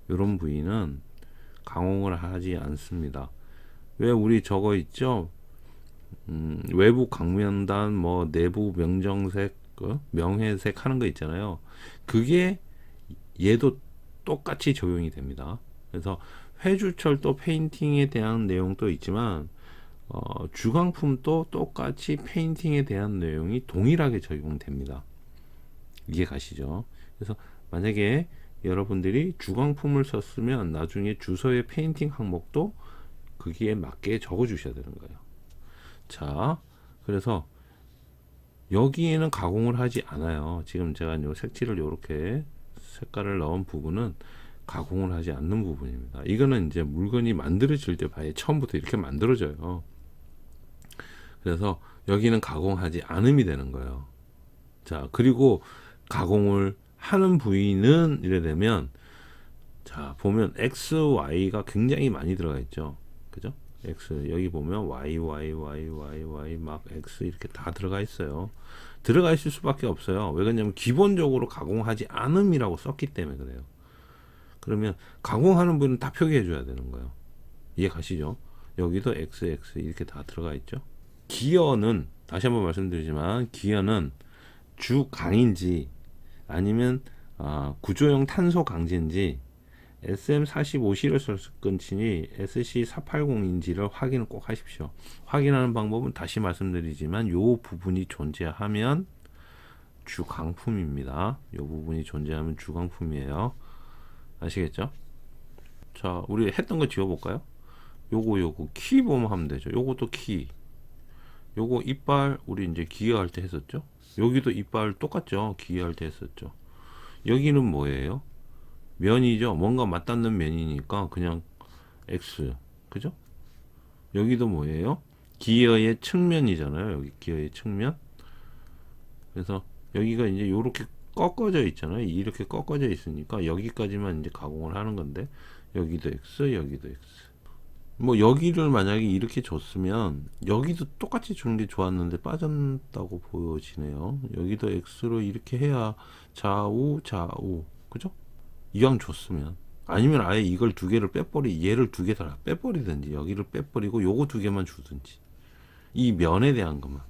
이런 부위는 가공을 하지 않습니다. 왜 우리 저거 있죠? 외부 강면단, 뭐 내부 명정색, 명회색 하는 거 있잖아요. 그게 얘도 똑같이 적용이 됩니다. 그래서 회주철도 페인팅에 대한 내용도 있지만 주광품도 똑같이 페인팅에 대한 내용이 동일하게 적용됩니다. 이해 가시죠? 그래서 만약에 여러분들이 주광품을 썼으면 나중에 주소의 페인팅 항목도 거기에 맞게 적어 주셔야 되는 거예요. 자, 그래서 여기에는 가공을 하지 않아요. 지금 제가 요 색칠을 이렇게 색깔을 넣은 부분은 가공을 하지 않는 부분입니다. 이거는 이제 물건이 만들어질 때 봐야 처음부터 이렇게 만들어져요. 그래서 여기는 가공하지 않음이 되는 거예요. 자, 그리고 가공을 하는 부위는 이래 되면, 자, 보면 X, Y가 굉장히 많이 들어가 있죠. 그죠? X, 여기 보면 Y, Y, Y, Y, Y, 막 X 이렇게 다 들어가 있어요. 들어가 있을 수밖에 없어요. 왜 그러냐면 기본적으로 가공하지 않음이라고 썼기 때문에 그래요. 그러면 가공하는 부위는 다 표기해 줘야 되는 거예요. 이해 가시죠? 여기도 X, X 이렇게 다 들어가 있죠. 기어는 다시 한번 말씀드리지만 기어는 주강인지 아니면 구조형 탄소 강제인지 SM45C를 썼을 건지 SC480인지를 확인을 꼭 하십시오. 확인하는 방법은 다시 말씀드리지만 요 부분이 존재하면 주강품입니다. 요 부분이 존재하면 주강품이에요. 아시겠죠? 자, 우리 했던 거 지워볼까요? 요거 키 보면 하면 되죠. 요것도 키, 요거 이빨 우리 이제 기어할 때 했었죠. 여기도 이빨 똑같죠. 기어할 때 했었죠. 여기는 뭐예요? 면이죠. 뭔가 맞닿는 면이니까 그냥 X, 그죠? 여기도 뭐예요? 기어의 측면이잖아요. 여기 기어의 측면. 그래서 여기가 이제 이렇게 꺾어져 있잖아요. 이렇게 꺾어져 있으니까 여기까지만 이제 가공을 하는 건데 여기도 X, 여기도 X. 뭐 여기를 만약에 이렇게 줬으면 여기도 똑같이 주는 게 좋았는데 빠졌다고 보여지네요. 여기도 X로 이렇게 해야 좌우 좌우, 그죠? 이왕 줬으면, 아니면 아예 이걸 두 개를 얘를 두 개 다 빼버리든지 여기를 빼버리고 요거 두 개만 주든지, 이 면에 대한 것만.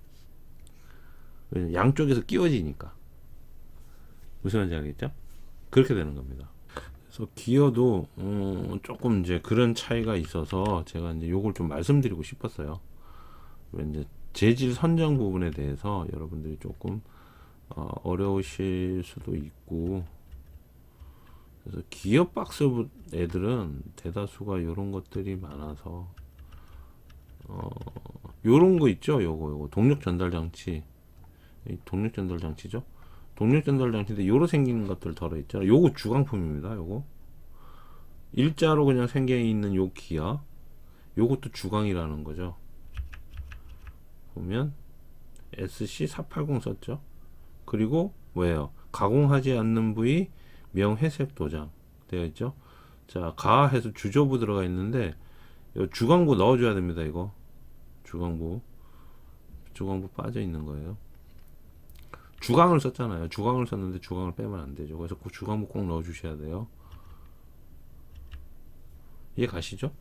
양쪽에서 끼워지니까. 무슨 말인지 알겠죠? 그렇게 되는 겁니다. 그래서 기어도 조금 이제 그런 차이가 있어서 제가 이제 요걸 좀 말씀드리고 싶었어요. 이제 재질 선정 부분에 대해서 여러분들이 조금 어려우실 수도 있고, 그래서 기어 박스 애들은 대다수가 이런 것들이 많아서 요런 거 있죠. 요거 동력 전달 장치, 동력 전달 장치죠. 동력 전달 장치인데 요로 생긴 것들 덜어 있잖아. 요거 주광품입니다. 요거 일자로 그냥 생겨 있는 요 기어, 요것도 주광이라는 거죠. 보면 SC480 썼죠. 그리고 뭐예요? 가공하지 않는 부위 명회색 도장 되어 있죠. 자, 가해서 주조부 들어가 있는데 요 주광부 넣어줘야 됩니다. 이거 주광부 빠져 있는 거예요. 주강을 썼잖아요. 주강을 썼는데 주강을 빼면 안 되죠. 그래서 그 주강을 꼭 넣어 주셔야 돼요. 이해 가시죠?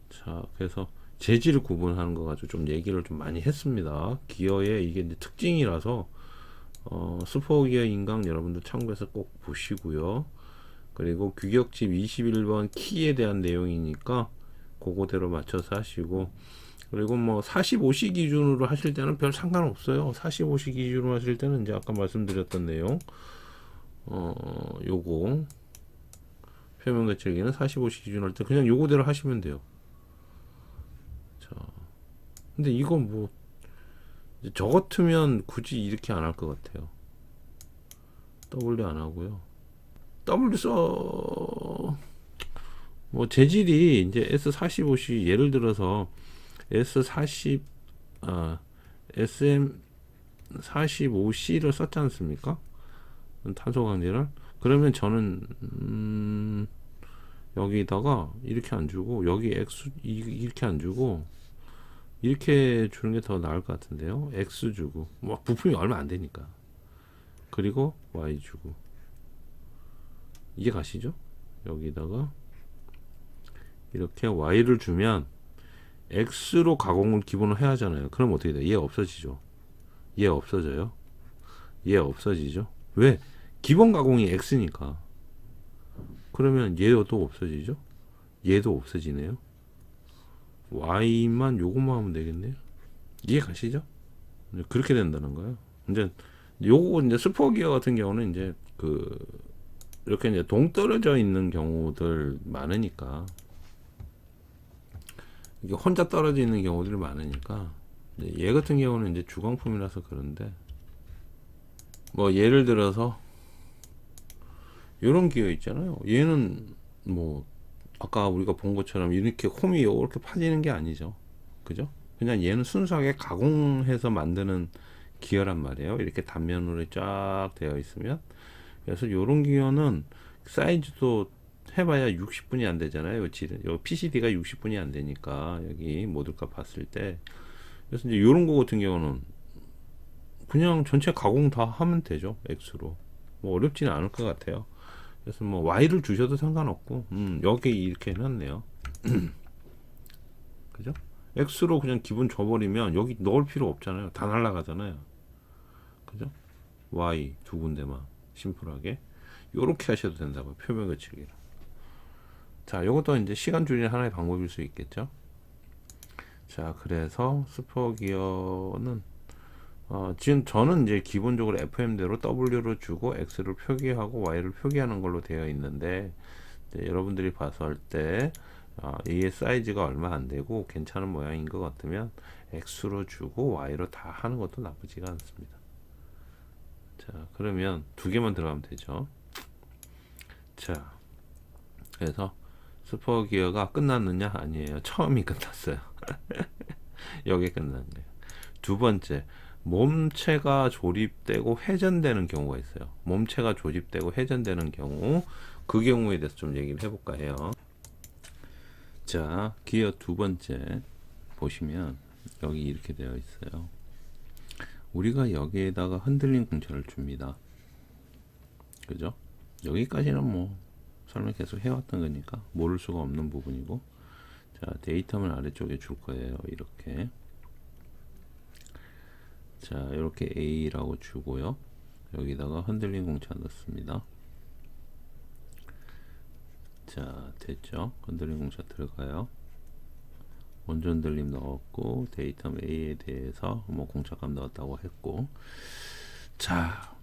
자, 그래서 재질을 구분하는 거 가지고 좀 얘기를 좀 많이 했습니다. 기어의 이게 이제 특징이라서 슈퍼기어 인강 여러분들 참고해서 꼭 보시고요. 그리고 규격집 21번 키에 대한 내용이니까 그거대로 맞춰서 하시고, 그리고 뭐 45시 기준으로 하실 때는 별 상관없어요. 45시 기준으로 하실 때는 이제 아까 말씀드렸던 내용 요거 표면 거칠기는 45시 기준 할 때 그냥 요거대로 하시면 돼요. 자, 근데 이건 뭐 저 같으면 굳이 이렇게 안 할 것 같아요. W 안 하고요. W 뭐 재질이 이제 S45C 예를 들어서 S40 SM45C를 썼지 않습니까? 탄소 강제를. 그러면 저는 여기다가 이렇게 안 주고 여기 X 이렇게 안 주고 이렇게 주는 게 더 나을 것 같은데요. X 주고 뭐 부품이 얼마 안 되니까. 그리고 Y 주고. 이해 가시죠? 여기다가 이렇게 Y를 주면 X로 가공을 기본으로 해야 하잖아요. 그럼 어떻게 돼요? 얘 없어지죠. 얘 없어져요. 얘 없어지죠. 왜? 기본 가공이 X니까. 그러면 얘도 없어지죠. 얘도 없어지네요. Y만 요것만 하면 되겠네요. 이해 가시죠? 그렇게 된다는 거예요. 이제 요거 이제 슈퍼기어 같은 경우는 이제 이렇게 이제 동떨어져 있는 경우들 많으니까, 이게 혼자 떨어져 있는 경우들이 많으니까, 얘 같은 경우는 이제 주광품이라서 그런데, 뭐 예를 들어서 이런 기어 있잖아요. 얘는 뭐 아까 우리가 본 것처럼 이렇게 홈이 이렇게 파지는 게 아니죠. 그죠? 그냥 얘는 순수하게 가공해서 만드는 기어란 말이에요. 이렇게 단면으로 쫙 되어 있으면. 그래서 이런 기어는 사이즈도 해봐야 60분이 안 되잖아요. 요 PCD가 60분이 안 되니까 여기 모듈값 봤을 때. 그래서 이제 이런 거 같은 경우는 그냥 전체 가공 다 하면 되죠. X로. 뭐 어렵지는 않을 것 같아요. 그래서 뭐 Y를 주셔도 상관없고, 여기 이렇게 해놨네요. 그죠? X로 그냥 기본 줘버리면 여기 넣을 필요 없잖아요. 다 날라가잖아요. 그죠? Y 두 군데만 심플하게 요렇게 하셔도 된다고요. 표면 거치기로. 자, 요것도 이제 시간 줄이는 하나의 방법일 수 있겠죠. 자, 그래서 슈퍼기어는 지금 저는 이제 기본적으로 FM대로 W를 주고 X를 표기하고 Y를 표기하는 걸로 되어 있는데, 여러분들이 봐서 할 때 얘의 사이즈가 얼마 안 되고 괜찮은 모양인 것 같으면 X로 주고 Y로 다 하는 것도 나쁘지가 않습니다. 자, 그러면 두 개만 들어가면 되죠. 자, 그래서 슈퍼기어가 끝났느냐? 아니에요. 처음이 끝났어요. 여기 끝난 거예요. 두 번째, 몸체가 조립되고 회전되는 경우가 있어요. 몸체가 조립되고 회전되는 경우, 그 경우에 대해서 좀 얘기를 해볼까 해요. 자, 기어 두 번째 보시면 여기 이렇게 되어 있어요. 우리가 여기에다가 흔들림 공차를 줍니다. 그죠? 여기까지는 뭐 설명 계속 해왔던 거니까 모를 수가 없는 부분이고, 자, 데이터만 아래쪽에 줄 거예요. 이렇게. 자, 이렇게 A라고 주고요. 여기다가 흔들림 공차 넣습니다. 자, 됐죠? 흔들림 공차 들어가요. 원전 흔들림 넣었고, 데이터 A에 대해서 뭐 공차값 넣었다고 했고, 자,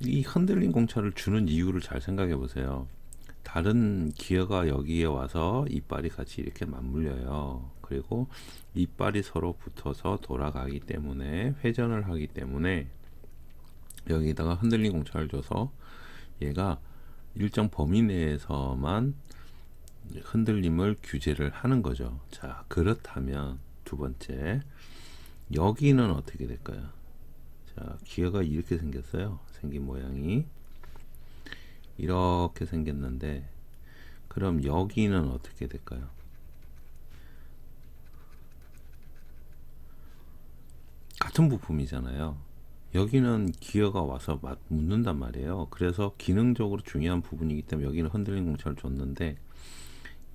이 흔들림 공차를 주는 이유를 잘 생각해 보세요. 다른 기어가 여기에 와서 이빨이 같이 이렇게 맞물려요. 그리고 이빨이 서로 붙어서 돌아가기 때문에, 회전을 하기 때문에 여기다가 흔들림 공차를 줘서 얘가 일정 범위 내에서만 흔들림을 규제를 하는 거죠. 자, 그렇다면 두 번째, 여기는 어떻게 될까요? 자, 기어가 이렇게 생겼어요. 생긴 모양이 이렇게 생겼는데, 그럼 여기는 어떻게 될까요? 같은 부품이잖아요. 여기는 기어가 와서 묻는단 말이에요. 그래서 기능적으로 중요한 부분이기 때문에 여기는 흔들림 공차를 줬는데,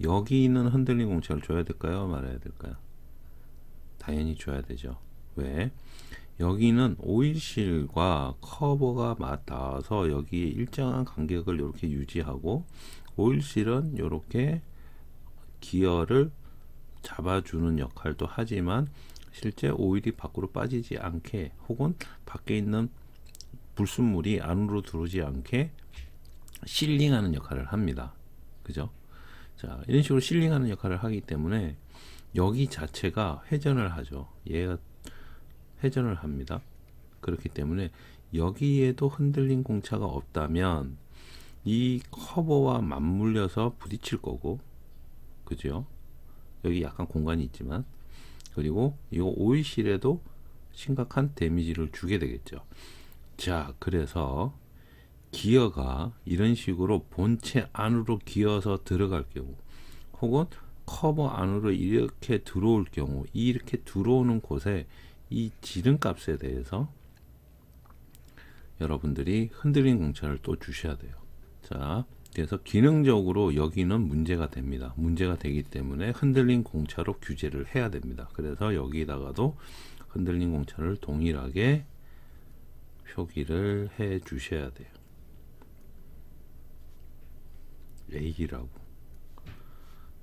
여기는 흔들림 공차를 줘야 될까요? 말아야 될까요? 당연히 줘야 되죠. 왜? 여기는 오일실과 커버가 맞닿아서 여기에 일정한 간격을 이렇게 유지하고, 오일실은 이렇게 기어를 잡아주는 역할도 하지만 실제 오일이 밖으로 빠지지 않게, 혹은 밖에 있는 불순물이 안으로 들어오지 않게 실링하는 역할을 합니다. 그죠? 자, 이런 식으로 실링하는 역할을 하기 때문에 여기 자체가 회전을 하죠. 얘가 회전을 합니다. 그렇기 때문에 여기에도 흔들림 공차가 없다면 이 커버와 맞물려서 부딪힐 거고, 그죠? 여기 약간 공간이 있지만, 그리고 이 오일실에도 심각한 데미지를 주게 되겠죠. 자, 그래서 기어가 이런 식으로 본체 안으로 기어서 들어갈 경우, 혹은 커버 안으로 이렇게 들어올 경우, 이렇게 들어오는 곳에 이 지름값에 대해서 여러분들이 흔들림 공차를 또 주셔야 돼요. 자, 그래서 기능적으로 여기는 문제가 됩니다. 문제가 되기 때문에 흔들림 공차로 규제를 해야 됩니다. 그래서 여기다가도 흔들림 공차를 동일하게 표기를 해 주셔야 돼요. A라고.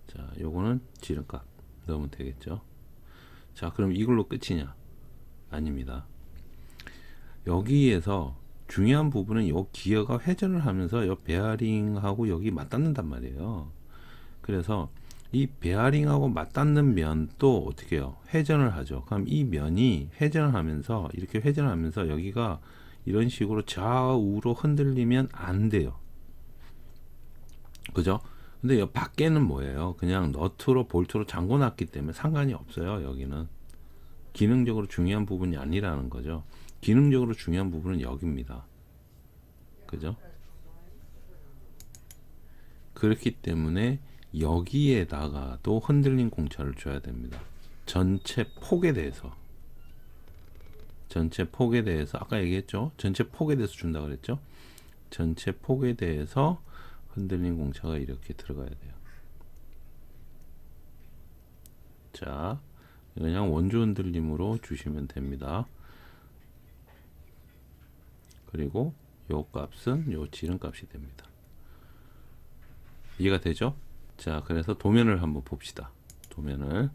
자, 요거는 지름값 넣으면 되겠죠. 자, 그럼 이걸로 끝이냐? 아닙니다. 여기에서 중요한 부분은 요 기어가 회전을 하면서 요 베어링하고 여기 맞닿는단 말이에요. 그래서 이 베어링하고 맞닿는 면도 어떻게 해요? 회전을 하죠. 그럼 이 면이 회전을 하면서, 이렇게 회전하면서 여기가 이런 식으로 좌우로 흔들리면 안 돼요. 그죠? 근데 이 밖에는 뭐예요? 그냥 너트로 볼트로 잠궈 놨기 때문에 상관이 없어요. 여기는 기능적으로 중요한 부분이 아니라는 거죠. 기능적으로 중요한 부분은 여기입니다. 그죠? 그렇기 때문에 여기에다가도 흔들림 공차를 줘야 됩니다. 전체 폭에 대해서 아까 얘기했죠? 전체 폭에 대해서 준다 그랬죠? 전체 폭에 대해서 흔들림 공차가 이렇게 들어가야 돼요. 자, 그냥 원주 흔들림으로 주시면 됩니다. 그리고 요 값은 요 지름값이 됩니다. 이해가 되죠? 자, 그래서 도면을 한번 봅시다. 도면을.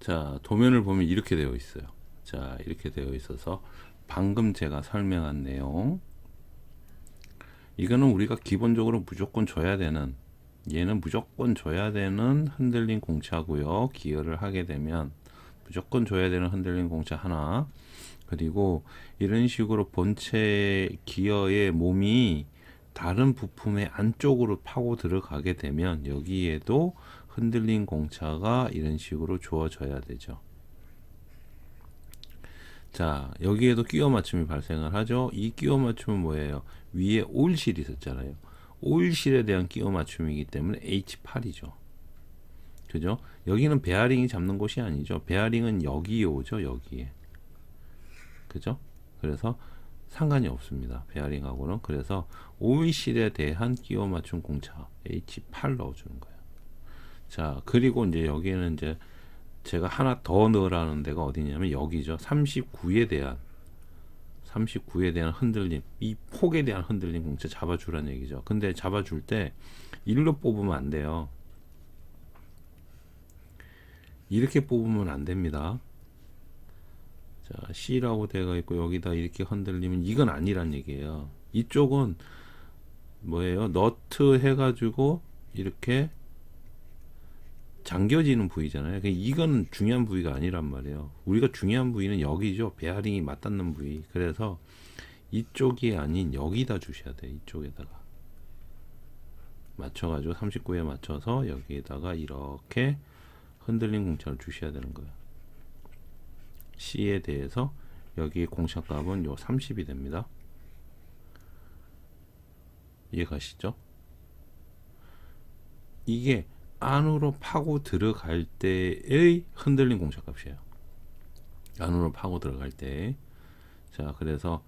자, 도면을 보면 이렇게 되어 있어요. 자, 이렇게 되어 있어서 방금 제가 설명한 내용, 이거는 우리가 기본적으로 무조건 줘야 되는, 얘는 무조건 줘야 되는 흔들림 공차고요. 기어를 하게 되면 무조건 줘야 되는 흔들림 공차 하나, 그리고 이런 식으로 본체 기어의 몸이 다른 부품의 안쪽으로 파고 들어가게 되면 여기에도 흔들림 공차가 이런 식으로 주어져야 되죠. 자, 여기에도 끼워 맞춤이 발생을 하죠. 이 끼워 맞춤은 뭐예요? 위에 오일실이 있었잖아요. 오일실에 대한 끼워 맞춤이기 때문에 H8이죠. 그죠? 여기는 베어링이 잡는 곳이 아니죠. 베어링은 여기에 오죠. 여기에. 그죠? 그래서 상관이 없습니다. 베어링하고는. 그래서 오일실에 대한 끼워 맞춤 공차 H8 넣어주는 거예요. 자, 그리고 이제 여기에는 이제 제가 하나 더 넣으라는 데가 어디냐면 여기죠. 39에 대한 흔들림, 이 폭에 대한 흔들림 공차 잡아주라는 얘기죠. 근데 잡아줄 때 일로 뽑으면 안 돼요. 이렇게 뽑으면 안 됩니다. 자, C라고 되어 있고 여기다 이렇게 흔들리면 이건 아니란 얘기예요. 이쪽은 뭐예요? 너트 해가지고 이렇게 잠겨지는 부위잖아요. 이건 중요한 부위가 아니란 말이에요. 우리가 중요한 부위는 여기죠. 베어링이 맞닿는 부위. 그래서 이쪽이 아닌 여기다 주셔야 돼요. 이쪽에다가 맞춰가지고 39에 맞춰서 여기에다가 이렇게 흔들림 공차를 주셔야 되는 거예요. C에 대해서 여기 공차값은 요 30이 됩니다. 이해가시죠? 이게 안으로 파고 들어갈 때의 흔들림 공차값이에요. 안으로 파고 들어갈 때. 자, 그래서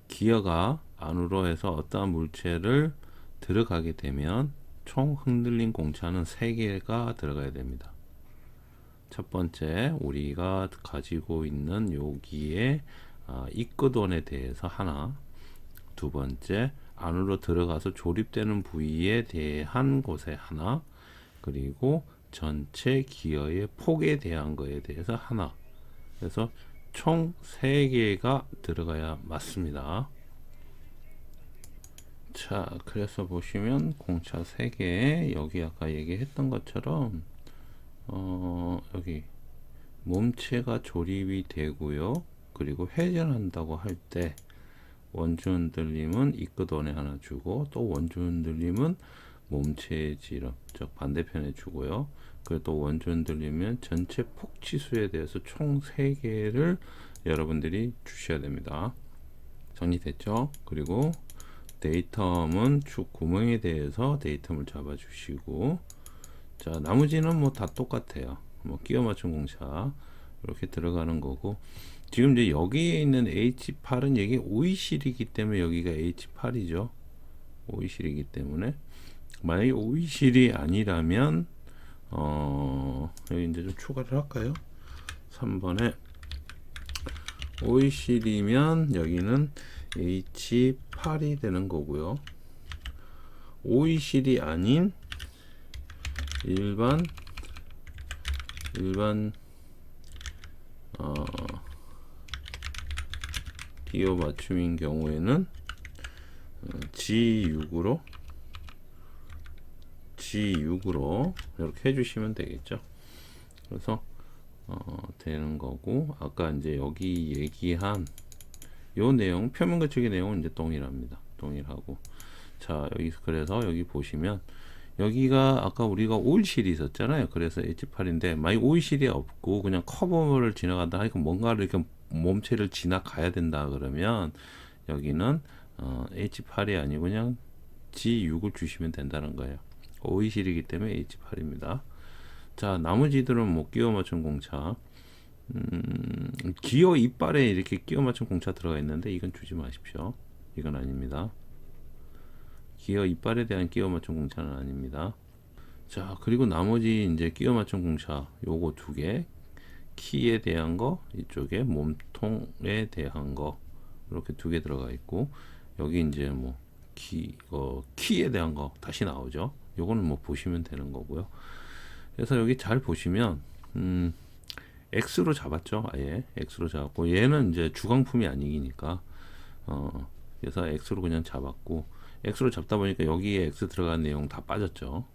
기어가 안으로 해서 어떠한 물체를 들어가게 되면 총 흔들린 공차는 3개가 들어가야 됩니다. 첫 번째, 우리가 가지고 있는 여기에 입구돈에 대해서 하나, 두 번째, 안으로 들어가서 조립되는 부위에 대한 곳에 하나, 그리고 전체 기어의 폭에 대한 거에 대해서 하나. 그래서 총 3개가 들어가야 맞습니다. 자, 그래서 보시면 공차 3개, 여기 아까 얘기했던 것처럼 여기 몸체가 조립이 되고요. 그리고 회전한다고 할 때 원주 흔들림은 입구돈에 하나 주고, 또 원주 흔들림은 몸체의 지름, 즉 반대편에 주고요. 그리고 또 원주 흔들리면 전체 폭치수에 대해서 총 3개를 여러분들이 주셔야 됩니다. 정리됐죠? 그리고 데이텀은 축 구멍에 대해서 데이텀을 잡아 주시고, 자, 나머지는 뭐 다 똑같아요. 뭐 끼워 맞춘 공차 이렇게 들어가는 거고, 지금 이제 여기에 있는 H8은 여기 오이실이기 때문에 여기가 H8이죠. 오이실이기 때문에 만약에 오이실이 아니라면 여기 이제 좀 추가를 할까요? 3번에 오이실이면 여기는 H8이 되는 거고요. 오이실이 아닌 일반 기어 맞춤인 경우에는 G6으로 이렇게 해주시면 되겠죠. 그래서 되는 거고, 아까 이제 여기 얘기한 요 내용, 표면 거축의 내용은 이제 동일합니다. 동일하고, 자, 그래서 여기 보시면 여기가 아까 우리가 오일실이 있었잖아요. 그래서 H8인데 만약 오일실이 없고 그냥 커버를 지나간다 하니까 뭔가를 이렇게 몸체를 지나가야 된다 그러면 여기는 H8이 아니고 그냥 G6을 주시면 된다는 거예요. 오일실이기 때문에 H8입니다. 자, 나머지들은 뭐 끼워 맞춘 공차, 기어 이빨에 이렇게 끼워 맞춘 공차 들어가 있는데 이건 주지 마십시오. 이건 아닙니다. 기어 이빨에 대한 끼워 맞춘 공차는 아닙니다. 자, 그리고 나머지 이제 끼워 맞춘 공차 요거 2개, 키에 대한 거, 이쪽에 몸통에 대한 거 이렇게 2개 들어가 있고, 여기 이제 뭐 키에 대한 거 다시 나오죠. 요거는 뭐 보시면 되는 거고요. 그래서 여기 잘 보시면 X로 잡았죠. 아예 X로 잡았고, 얘는 이제 주광품이 아니니까 그래서 X로 그냥 잡았고, X로 잡다 보니까 여기에 X 들어간 내용 다 빠졌죠.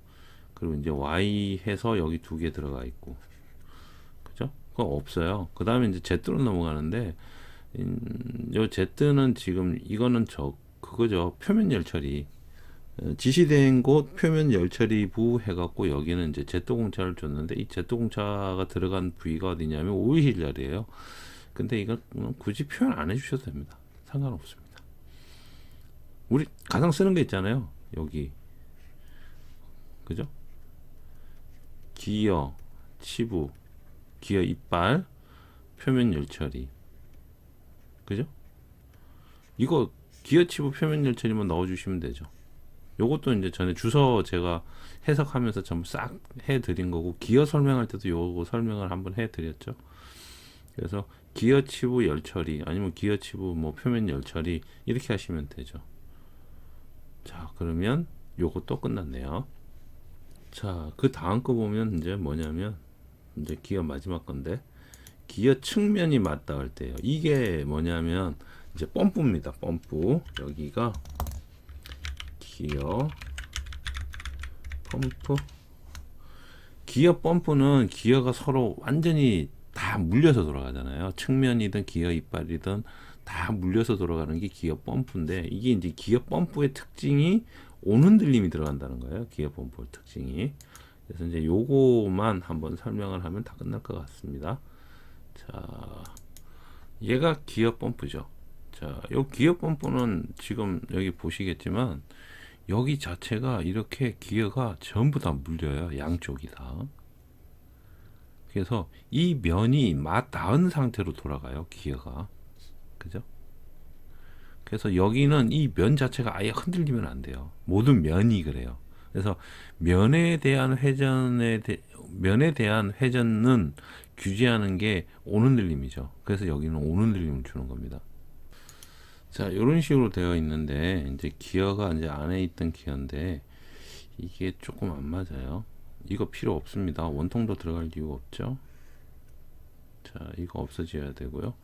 그리고 이제 Y 해서 여기 2개 들어가 있고, 그죠? 그거 없어요. 그 다음에 이제 Z로 넘어가는데, 요 Z는 지금 이거는 그거죠. 표면 열처리. 지시된 곳 표면 열처리부 해갖고 여기는 이제 Z 공차를 줬는데, 이 Z 공차가 들어간 부위가 어디냐면 오일 자리예요. 근데 이건 굳이 표현 안 해주셔도 됩니다. 상관없습니다. 우리 가장 쓰는 게 있잖아요. 여기, 그죠? 기어 치부, 기어 이빨, 표면 열처리, 그죠? 이거 기어 치부 표면 열처리만 넣어주시면 되죠. 요것도 이제 전에 주소 제가 해석하면서 전부 싹 해드린 거고, 기어 설명할 때도 요거 설명을 한번 해드렸죠. 그래서 기어 치부 열처리 아니면 기어 치부 뭐 표면 열처리 이렇게 하시면 되죠. 자, 그러면 요것도 끝났네요. 자, 그 다음 거 보면 이제 뭐냐면 이제 기어 마지막 건데, 기어 측면이 맞닿을 때요. 이게 뭐냐면 이제 펌프입니다. 펌프. 여기가 기어 펌프. 기어 펌프는 기어가 서로 완전히 다 물려서 돌아가잖아요. 측면이든 기어 이빨이든 다 물려서 돌아가는 게 기어 펌프인데, 이게 이제 기어 펌프의 특징이 온흔들림이 들어간다는 거예요. 기어 펌프 특징이. 그래서 이제 요거만 한번 설명을 하면 다 끝날 것 같습니다. 자, 얘가 기어 펌프죠. 자, 요 기어 펌프는 지금 여기 보시겠지만 여기 자체가 이렇게 기어가 전부 다 물려요. 양쪽이 다. 그래서 이 면이 맞닿은 상태로 돌아가요. 기어가. 그죠? 그래서 여기는 이 면 자체가 아예 흔들리면 안 돼요. 모든 면이 그래요. 그래서 면에 대한 회전은 규제하는 게 오는들림이죠. 그래서 여기는 오는들림을 주는 겁니다. 자, 이런 식으로 되어 있는데 이제 기어가 이제 안에 있던 기어인데 이게 조금 안 맞아요. 이거 필요 없습니다. 원통도 들어갈 이유가 없죠. 자, 이거 없어져야 되고요.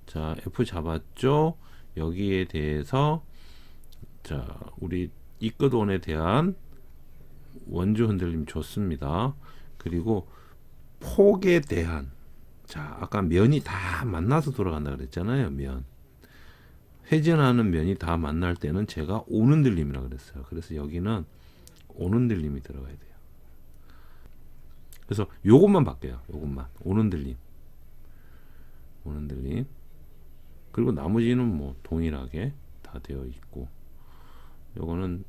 자, F 잡았죠. 여기에 대해서 자, 우리 이끝온에 대한 원주 흔들림 좋습니다. 그리고 폭에 대한 자, 아까 면이 다 만나서 돌아간다 그랬잖아요. 면 회전하는 면이 다 만날 때는 제가 오는 들림이라고 그랬어요. 그래서 여기는 오는 들림이 들어가야 돼요. 그래서 요것만 바뀌어요. 요것만 오는 들림, 오는 들림. 그리고 나머지는 뭐 동일하게 다 되어 있고, 요거는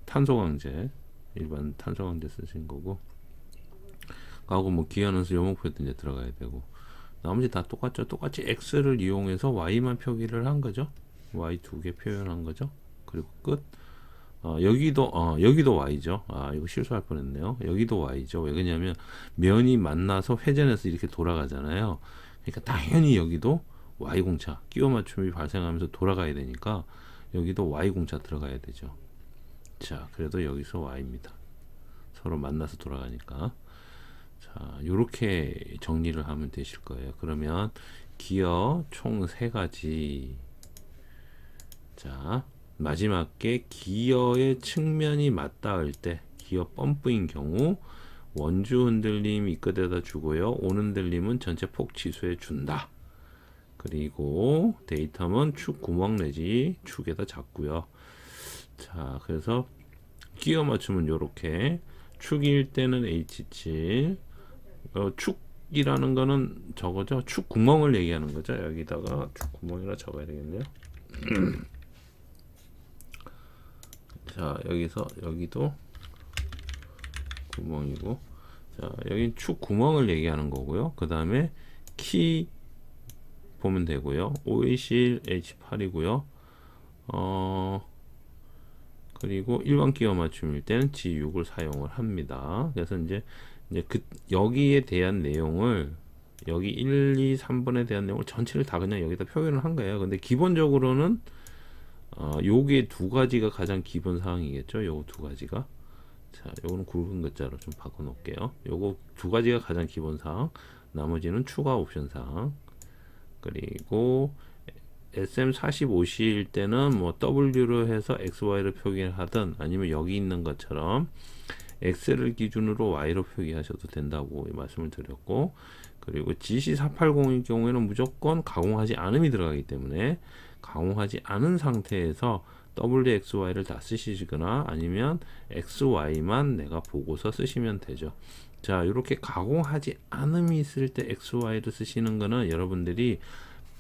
탄소 강제, 일반 탄소 강제 쓰신 거고, 하고 뭐 기어는 요목표도 이제 들어가야 되고, 나머지 다 똑같죠. 똑같이 x를 이용해서 y만 표기를 한 거죠. y 두 개 표현한 거죠. 그리고 끝. 여기도 y죠. 이거 실수할 뻔했네요. 여기도 y죠. 왜 그러냐면 면이 만나서 회전해서 이렇게 돌아가잖아요. 그러니까 당연히 여기도 y 공차 끼워 맞춤이 발생하면서 돌아가야 되니까 여기도 y 공차 들어가야 되죠. 자, 그래도 여기서 y입니다. 서로 만나서 돌아가니까. 자, 요렇게 정리를 하면 되실 거예요. 그러면 기어 총 3가지. 자, 마지막에 기어의 측면이 맞닿을 때 기어 펌프인 경우 원주 흔들림 이끝에다 주고요. 오는 흔들림은 전체 폭 치수에 준다. 그리고 데이터는 축 구멍 내지 축에다 잡고요. 자, 그래서 기어 맞춤은 요렇게 축일 때는 H7 축이라는 거는 저거죠. 축 구멍을 얘기하는 거죠. 여기다가 축 구멍이라 적어야 되겠네요. 자, 여기서 여기도 구멍이고, 자, 여기 축 구멍을 얘기하는 거고요. 그 다음에 키 보면 되고요. 오일실 H8이고요. 그리고 일반 기어 맞춤일 때는 G6을 사용을 합니다. 그래서 이제 여기에 대한 내용을 여기 1, 2, 3번에 대한 내용을 전체를 다 그냥 여기다 표현을 한 거예요. 근데 기본적으로는 요게 2가지가 가장 기본 사항이겠죠. 요거 2가지가. 자, 요거는 굵은 글자로 좀 바꿔 놓을게요. 요거 2가지가 가장 기본 사항. 나머지는 추가 옵션 사항. 그리고 SM45C일 때는 뭐 W로 해서 XY를 표기하든 아니면 여기 있는 것처럼 X를 기준으로 Y로 표기하셔도 된다고 말씀을 드렸고, 그리고 GC480일 경우에는 무조건 가공하지 않음이 들어가기 때문에 가공하지 않은 상태에서 WXY를 다 쓰시거나 아니면 XY만 내가 보고서 쓰시면 되죠. 자, 이렇게 가공하지 않음이 있을 때 XY를 쓰시는 거는 여러분들이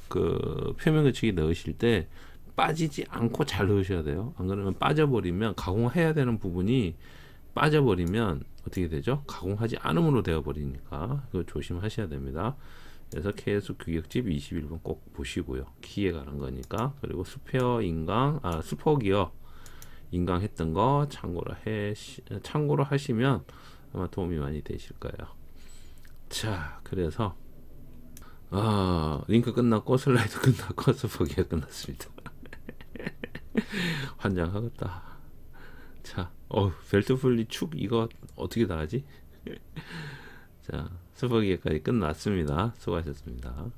그 표면 거치기 넣으실 때 빠지지 않고 잘 넣으셔야 돼요. 안 그러면 빠져버리면 가공해야 되는 부분이 빠져버리면 어떻게 되죠? 가공하지 않음으로 되어 버리니까 그거 조심하셔야 됩니다. 그래서 KS 규격집 21번 꼭 보시고요. 키에 관한 거니까. 그리고 스페어 스포 기어 인강했던 거 참고로 하시면 아마 도움이 많이 되실 거예요. 자, 그래서 링크 끝났고 슬라이드 끝났고 스포 기어 끝났습니다. 환장하겠다. 자, 벨트 분리 축 이거 어떻게 다 하지? 자, 스포 기어까지 끝났습니다. 수고하셨습니다.